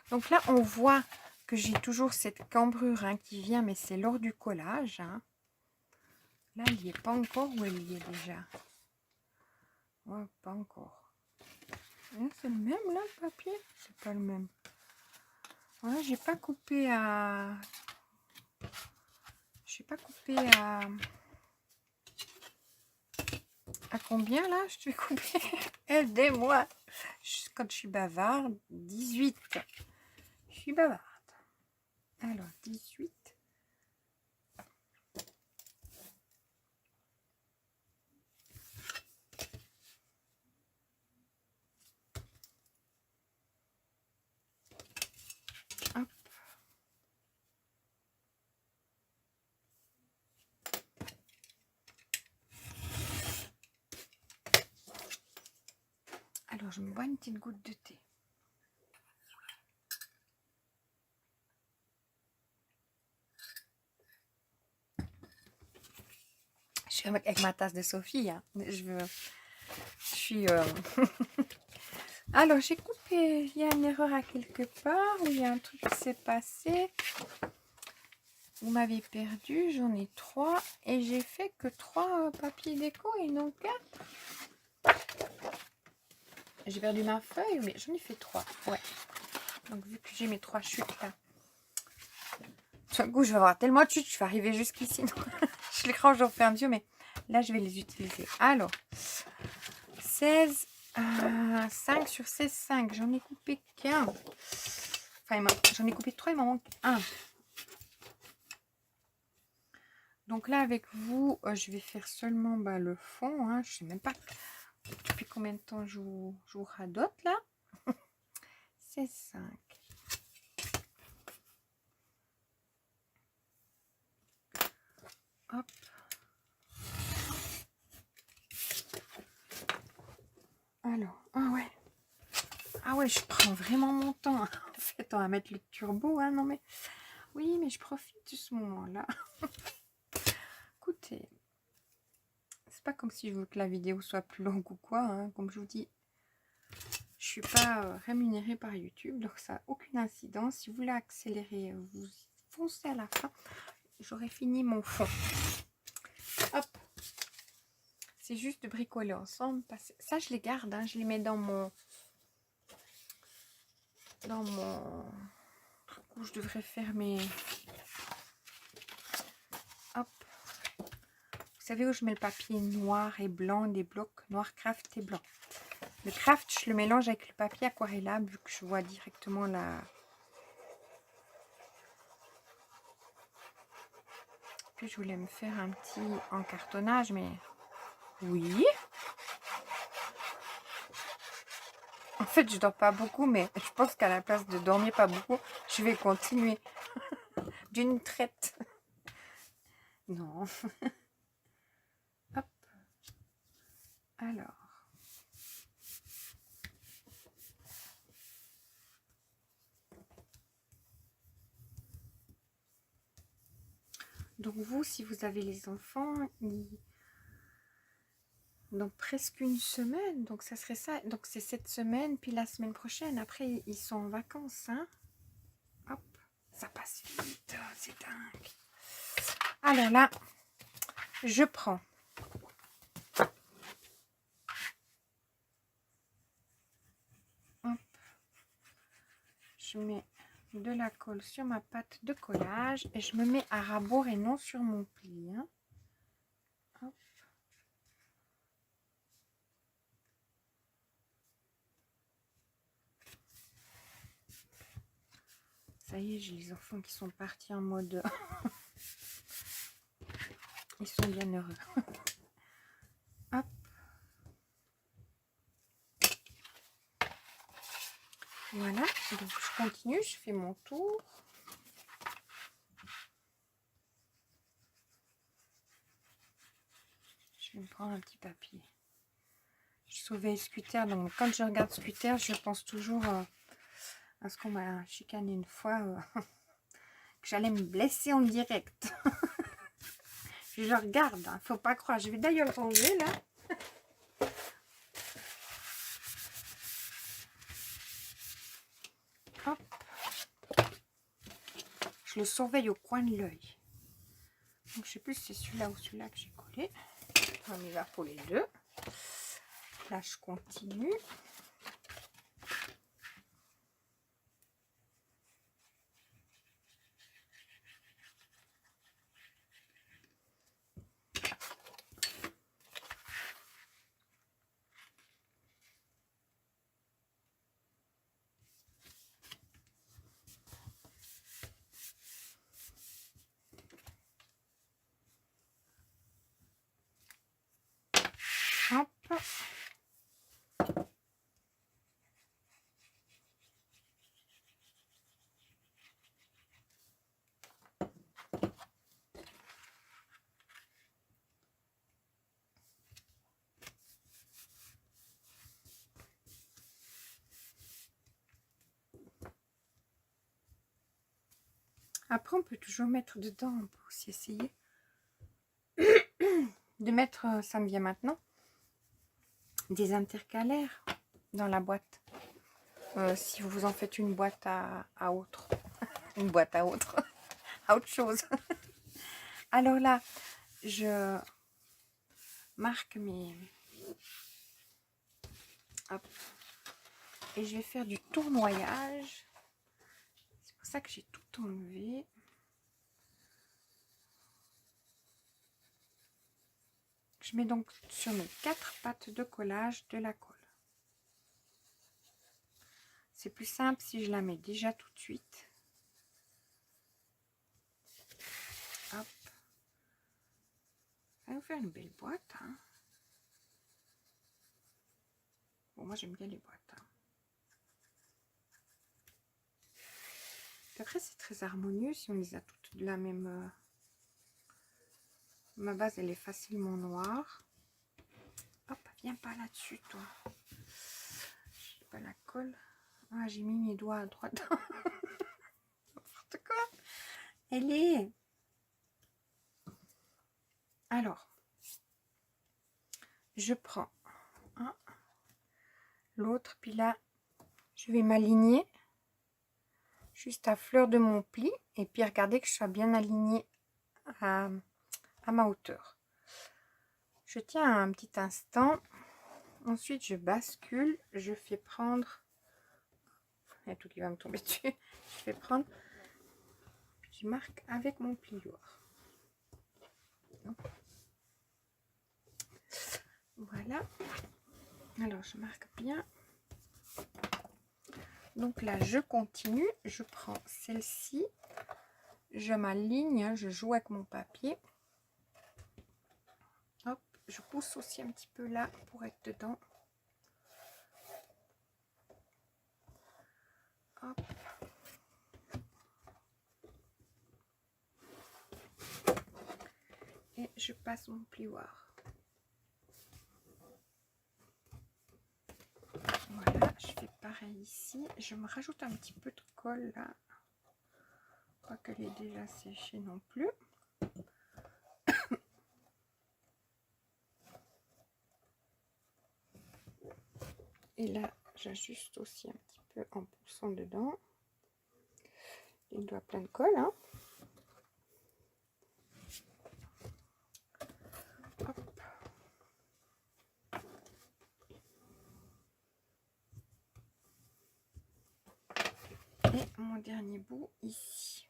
Donc là, on voit que j'ai toujours cette cambrure hein, qui vient, mais c'est lors du collage. Hein. Là, elle n'y est pas encore ou elle y est déjà? Ouais, pas encore. C'est le même, là, le papier? C'est pas le même. Voilà, j'ai pas coupé à... J'ai pas coupé à... À combien, là? Je vais couper. Aidez-moi. Quand je suis bavarde, 18. Je suis bavarde. Alors, 18. Alors, je me bois une petite goutte de thé. Je suis avec ma tasse de Sophie. Hein. Je suis... Alors, j'ai coupé. Il y a une erreur à quelque part. Ou il y a un truc qui s'est passé. Vous m'avez perdu. J'en ai 3. Et j'ai fait que 3 papiers déco et non 4. J'ai perdu ma feuille, mais j'en ai fait 3. Ouais. Donc, vu que j'ai mes 3 chutes là. D'un coup, je vais avoir tellement de chutes, je vais arriver jusqu'ici. Je les range au fur et à mesure, mais là, je vais les utiliser. Alors, 16, 5 sur 16, 5. J'en ai coupé qu'un. Enfin, j'en ai coupé 3, il m'en manque un. Donc là, avec vous, je vais faire seulement le fond. Hein. Je ne sais même pas depuis combien de temps je vous radote là. 16, 5. Hop. Alors, ah ouais, je prends vraiment mon temps. En fait, on va mettre le turbo, hein, non mais... Oui, mais je profite de ce moment-là. Écoutez, c'est pas comme si je veux que la vidéo soit plus longue ou quoi, hein. Comme je vous dis, je suis pas rémunérée par YouTube, donc ça n'a aucune incidence. Si vous voulez accélérer, vous foncez à la fin. J'aurai fini mon fond. Hop. C'est juste de bricoler ensemble. Parce que ça, je les garde, hein. Je les mets dans mon truc où je devrais faire mes... Hop. Vous savez où je mets le papier noir et blanc, des blocs noir craft et blanc. Le craft, je le mélange avec le papier aquarellable, vu que je vois directement la... Puis je voulais me faire un petit encartonnage, mais... Oui. En fait, je dors pas beaucoup, mais je pense qu'à la place de dormir pas beaucoup, je vais continuer d'une traite. Non. Hop. Alors. Donc vous, si vous avez les enfants, donc presque une semaine, donc ça serait ça. Donc c'est cette semaine, puis la semaine prochaine. Après, ils sont en vacances, hein. Hop, ça passe vite, c'est dingue. Alors là, je prends. Hop. Je mets de la colle sur ma pâte de collage et je me mets à rabord et non sur mon pli. Hein. Hop. Ça y est, j'ai les enfants qui sont partis en mode... Ils sont bien heureux. Hop. Voilà, donc je continue, je fais mon tour. Je vais me prendre un petit papier. Je sauvais Scooter, donc quand je regarde Scooter, je pense toujours à ce qu'on m'a chicané une fois, que j'allais me blesser en direct. Je le regarde, hein, faut pas croire. Je vais d'ailleurs le ranger là. Hop. Je le surveille au coin de l'œil. Donc je sais plus si c'est celui-là ou celui-là que j'ai collé. On y va pour les deux. Là je continue. Hop. Après, on peut toujours mettre dedans, on peut aussi essayer de mettre, ça me vient maintenant, des intercalaires dans la boîte. Si vous en faites une boîte à autre, une boîte à autre, à autre chose. Alors là, je marque mes... Hop. Et je vais faire du tournoyage. C'est pour ça que j'ai tout enlevé. Je mets donc sur mes 4 pattes de collage de la colle. C'est plus simple si je la mets déjà tout de suite. Hop. Ça va vous faire une belle boîte. Hein. Bon, moi j'aime bien les boîtes. Hein. Après, c'est très harmonieux si on les a toutes de la même... Ma base, elle est facilement noire. Hop, viens pas là-dessus, toi. Je pas la colle. Ah, j'ai mis mes doigts à droite. N'importe quoi. Elle est... Alors, je prends un, l'autre, puis là, je vais m'aligner juste à fleur de mon pli. Et puis, regardez que je sois bien alignée à ma hauteur. Je tiens un petit instant. Ensuite, je bascule. Je fais prendre... Il y a tout qui va me tomber dessus. Je fais prendre... Je marque avec mon plioir. Voilà. Alors, je marque bien. Donc là, je continue. Je prends celle-ci. Je m'aligne. Je joue avec mon papier. Hop. Je pousse aussi un petit peu là pour être dedans. Hop. Et je passe mon plioir. Voilà, je fais pareil ici. Je me rajoute un petit peu de colle là. Pas qu'elle est déjà séchée non plus. Et là, j'ajuste aussi un petit peu en poussant dedans. Il doit plein de colle, hein. Hop. Et mon dernier bout ici.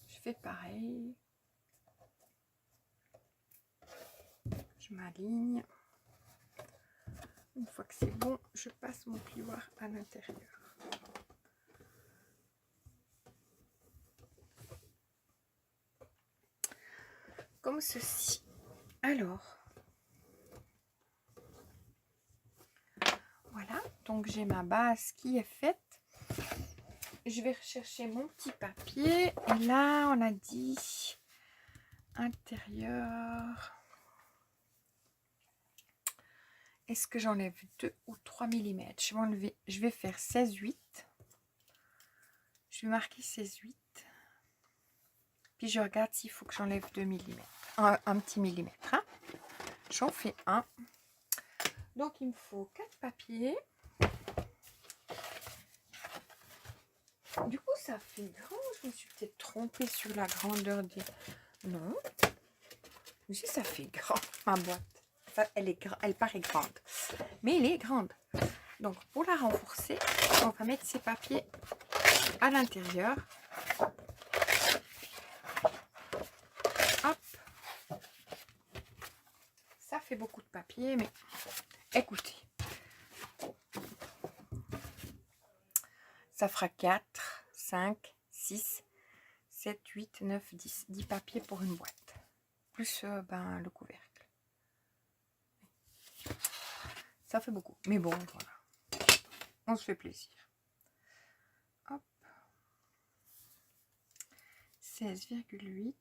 Je fais pareil. Je m'aligne. Une fois que c'est bon, je passe mon plioir à l'intérieur. Comme ceci. Alors, voilà. Donc, j'ai ma base qui est faite. Je vais rechercher mon petit papier. Et là, on a dit intérieur. Est-ce que j'enlève 2 ou 3 mm? Je vais faire 16,8. Je vais marquer 16,8. Puis je regarde s'il faut que j'enlève 2 mm. Un petit millimètre. Hein. J'en fais un. Donc il me faut 4 papiers. Du coup, ça fait grand. Je me suis peut-être trompée sur la grandeur des... Non. Mais si, ça fait grand, ma boîte. Enfin, elle paraît grande. Mais elle est grande. Donc, pour la renforcer, on va mettre ces papiers à l'intérieur. Hop. Ça fait beaucoup de papier, mais écoutez. Ça fera 4, 5, 6, 7, 8, 9, 10. 10 papiers pour une boîte. Plus le couvercle. Ça fait beaucoup. Mais bon, voilà. On se fait plaisir. Hop. 16,8.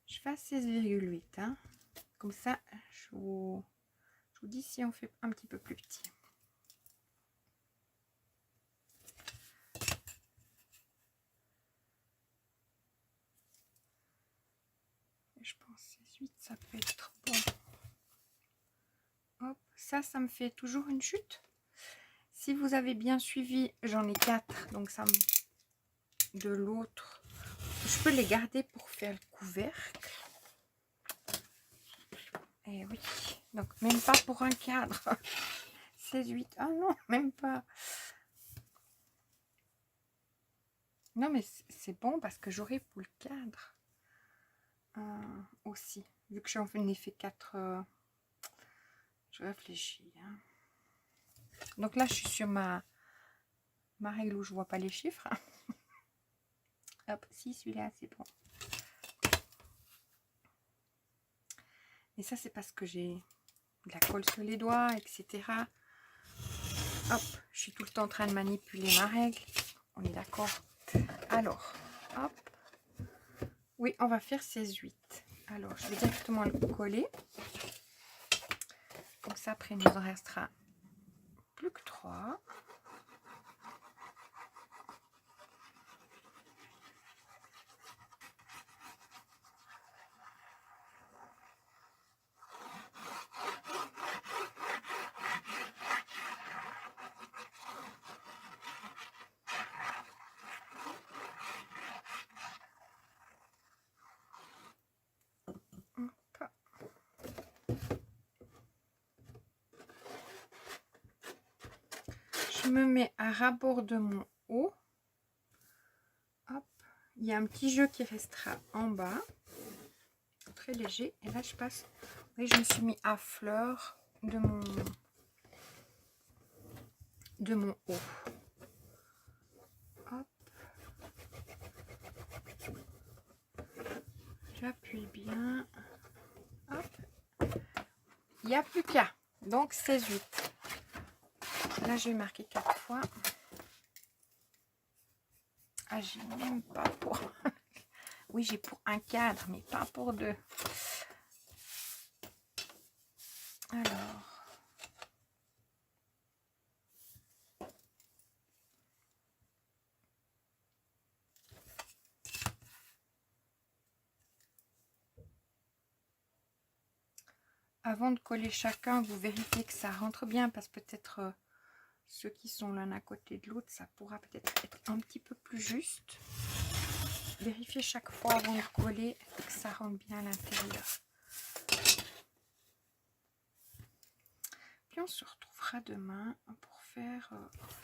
Je fais 16,8. Hein. Comme ça, je vous dis si on fait un petit peu plus petit. Je pense que 8, ça peut être bon. Hop, ça me fait toujours une chute. Si vous avez bien suivi, j'en ai 4, donc ça me... De l'autre, je peux les garder pour faire le couvercle. Et oui, donc même pas pour un cadre. 16, 8, ah non, même pas. Non, mais c'est bon parce que j'aurai pour le cadre aussi. Vu que j'en ai fait 4, je réfléchis. Hein. Donc là, je suis sur ma règle où je vois pas les chiffres. Hop, si, celui-là, c'est bon. Et ça, c'est parce que j'ai de la colle sur les doigts, etc. Hop, je suis tout le temps en train de manipuler ma règle. On est d'accord. Alors, hop. Oui, on va faire 16-8. Alors, je vais directement le coller. Comme ça, après, il nous en restera plus que 3. Je me mets à rabord de mon haut. Hop, il y a un petit jeu qui restera en bas. Très léger. Et là, je passe. Oui, je me suis mis à fleur de mon haut. Hop. J'appuie bien. Hop. Il n'y a plus qu'à. Donc, 16-8. Là, je vais marquer 4 fois. Ah, j'ai même pas pour... Oui, j'ai pour un cadre, mais pas pour 2. Alors... Avant de coller chacun, vous vérifiez que ça rentre bien, parce que peut-être ceux qui sont l'un à côté de l'autre, ça pourra peut-être être un petit peu plus juste. Vérifiez chaque fois avant de coller que ça rentre bien à l'intérieur. Puis on se retrouvera demain pour faire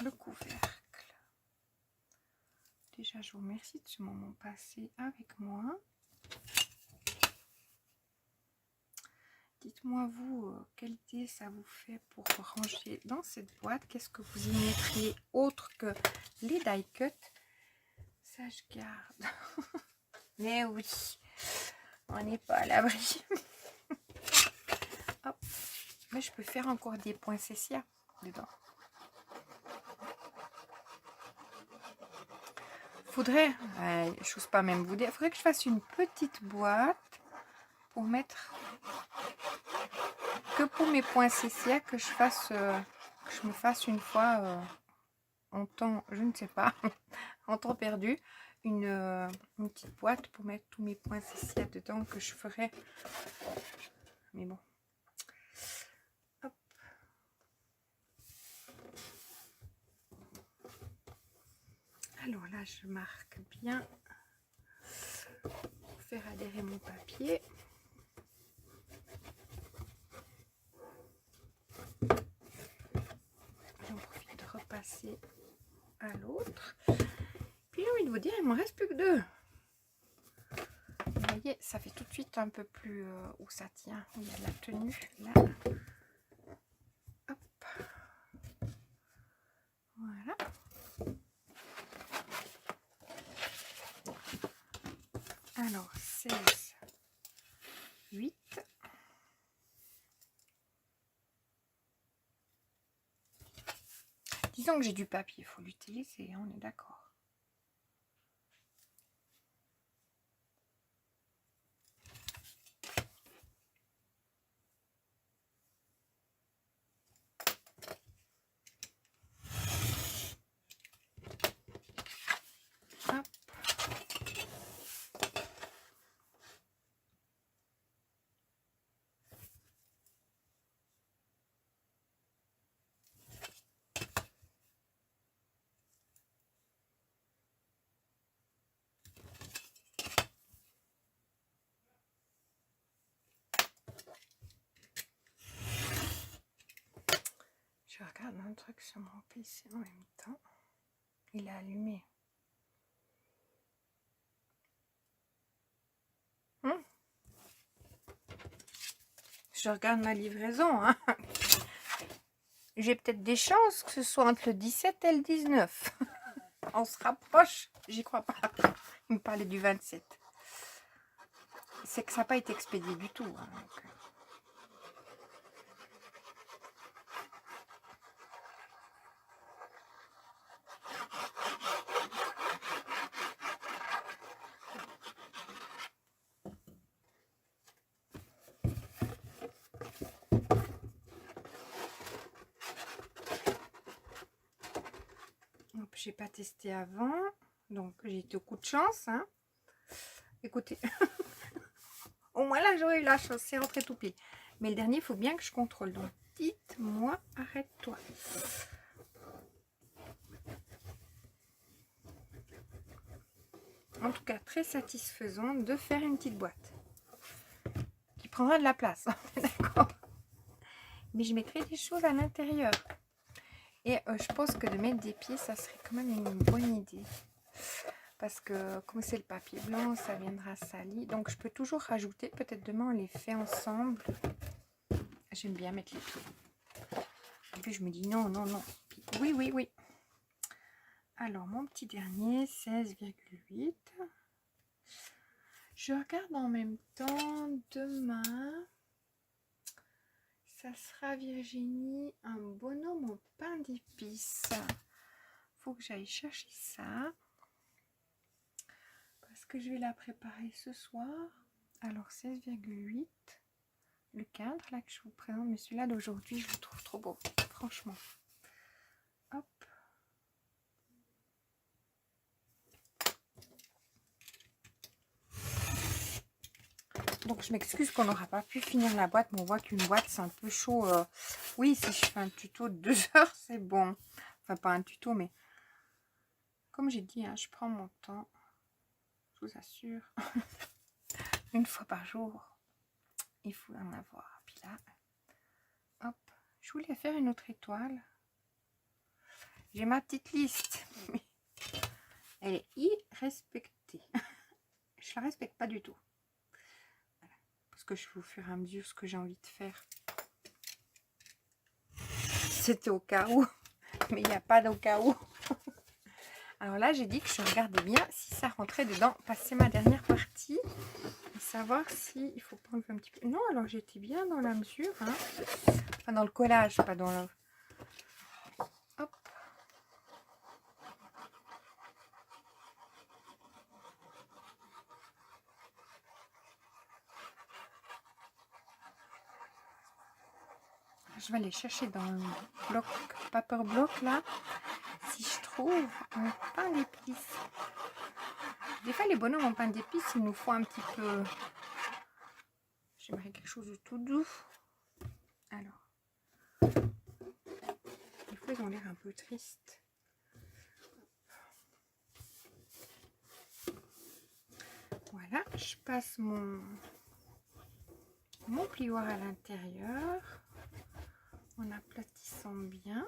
le couvercle. Déjà, je vous remercie de ce moment passé avec moi. Dites-moi, vous, quelle idée ça vous fait pour ranger dans cette boîte. Qu'est-ce que vous y mettriez autre que les die cut? Ça, je garde. Mais oui, on n'est pas à l'abri. Hop. Mais je peux faire encore des poinsettias dedans. Faudrait, je n'ose pas même vous dire, faudrait que je fasse une petite boîte pour mettre que pour mes poinsettias, que je me fasse une fois en temps, je ne sais pas, en temps perdu, une petite boîte pour mettre tous mes poinsettias dedans que je ferai. Mais bon. Hop. Alors là, je marque bien pour faire adhérer mon papier. J'en profite de repasser à l'autre. Puis j'ai envie de vous dire, il me reste plus que 2. Vous voyez, ça fait tout de suite un peu plus où ça tient. Il y a la tenue là. Hop. Voilà. Alors, 16, 8. Disons que j'ai du papier, il faut l'utiliser, on est d'accord. regarde un truc sur mon PC en même temps. Il est allumé. Je regarde ma livraison. Hein. J'ai peut-être des chances que ce soit entre le 17 et le 19. On se rapproche. J'y crois pas. Il me parlait du 27. C'est que ça n'a pas été expédié du tout. Hein, donc. J'ai pas testé avant, donc j'ai été au coup de chance. Hein. Écoutez, au moins là j'aurais eu la chance, c'est rentré tout pile. Mais le dernier, il faut bien que je contrôle. Donc dites-moi, arrête-toi. En tout cas, très satisfaisant de faire une petite boîte qui prendra de la place. D'accord. Mais je mettrai des choses à l'intérieur. Et je pense que de mettre des pieds, ça serait quand même une bonne idée. Parce que comme c'est le papier blanc, ça viendra sali. Donc je peux toujours rajouter. Peut-être demain on les fait ensemble. J'aime bien mettre les pieds. Et puis je me dis non, non, non. Puis, oui, oui, oui. Alors mon petit dernier, 16,8. Je regarde en même temps demain. Ça sera Virginie, un bonhomme au pain d'épices. Faut que j'aille chercher ça. Parce que je vais la préparer ce soir. Alors 16,8. Le cadre là que je vous présente. Mais celui-là d'aujourd'hui, je le trouve trop beau. Franchement. Hop. Donc je m'excuse qu'on n'aura pas pu finir la boîte, mais on voit qu'une boîte c'est un peu chaud. Oui, si je fais un tuto de 2 heures, c'est bon. Enfin pas un tuto, mais comme j'ai dit, hein, je prends mon temps. Je vous assure. Une fois par jour, il faut en avoir. Puis là, hop, je voulais faire une autre étoile. J'ai ma petite liste. Elle est irrespectée. Je la respecte pas du tout. Parce que je fais au fur et à mesure ce que j'ai envie de faire. C'était au cas où. Mais il n'y a pas d'au cas où. Alors là, j'ai dit que je regardais bien si ça rentrait dedans. Passer ma dernière partie. Et savoir si il faut pas enlever un petit peu. Non, alors j'étais bien dans la mesure. Hein. Enfin, dans le collage, pas dans le... Hop. Je vais aller chercher dans le bloc, paper bloc là, si je trouve un pain d'épices. Des fois les bonhommes en pain d'épices, il nous faut un petit peu... J'aimerais quelque chose de tout doux. Alors, des fois ils ont l'air un peu tristes. Voilà, je passe mon plioir à l'intérieur. En aplatissant bien.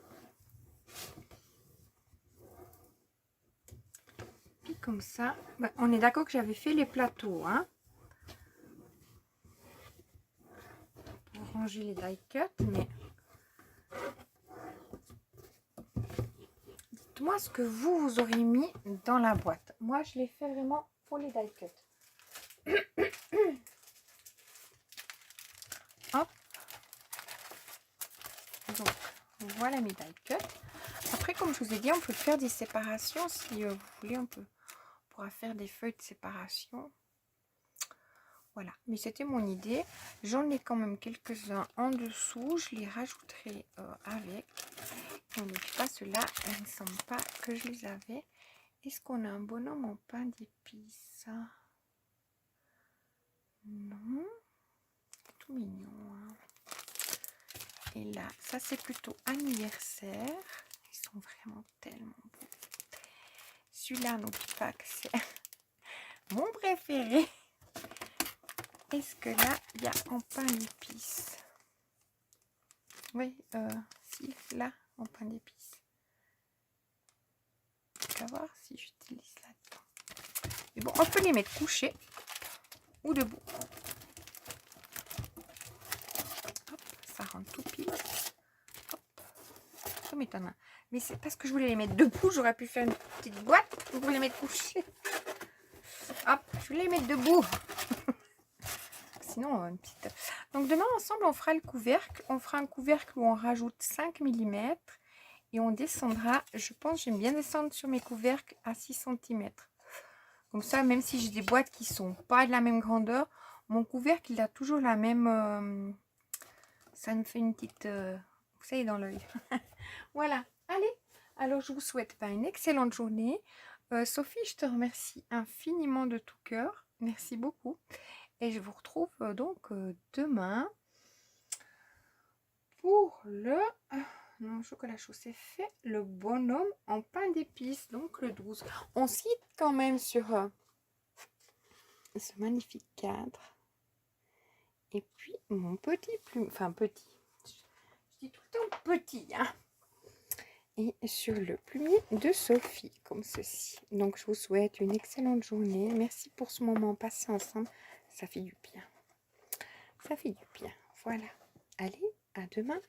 Puis comme ça, ben, on est d'accord que j'avais fait les plateaux. Hein, pour ranger les die cuts, mais dites-moi ce que vous auriez mis dans la boîte. Moi, je l'ai fait vraiment pour les die cuts. Hop. Donc, voilà mes die cuts. Après, comme je vous ai dit, on peut faire des séparations. Si vous voulez, on pourra faire des feuilles de séparation. Voilà, mais c'était mon idée. J'en ai quand même quelques-uns en dessous. Je les rajouterai avec. On ne pas ceux-là. Il ne me semble pas que je les avais. Est-ce qu'on a un bonhomme en pain d'épices? Non. C'est tout mignon. Hein. Et là, ça c'est plutôt anniversaire. Ils sont vraiment tellement beaux. Celui-là, n'oublie pas que c'est mon préféré. Est-ce que là, il y a en pain d'épices? Oui, si, là. en pain d'épices. On va voir si j'utilise là-dedans. Mais bon, on peut les mettre couchés ou debout. Hop, ça rentre tout pile. Hop, ça m'étonne. Hein. Mais c'est parce que je voulais les mettre debout, j'aurais pu faire une petite boîte pour les mettre couchés. Hop, je voulais les mettre debout. Sinon, une petite... Donc demain, ensemble, on fera le couvercle. On fera un couvercle où on rajoute 5 mm. Et on descendra, je pense, j'aime bien descendre sur mes couvercles à 6 cm. Comme ça, même si j'ai des boîtes qui sont pas de la même grandeur, mon couvercle, il a toujours la même... ça me fait une petite... vous savez, dans l'œil. Voilà. Allez. Alors, je vous souhaite une excellente journée. Sophie, je te remercie infiniment de tout cœur. Merci beaucoup. Et je vous retrouve donc demain pour le... non, chocolat chaud, c'est fait. Le bonhomme en pain d'épices, donc le 12. On cite quand même sur ce magnifique cadre. Et puis, mon petit plume, enfin petit, je dis tout le temps petit, hein. Et sur le plumier de Sophie, comme ceci. Donc, je vous souhaite une excellente journée. Merci pour ce moment passé ensemble. Ça fait du bien. Ça fait du bien. Voilà. Allez, à demain.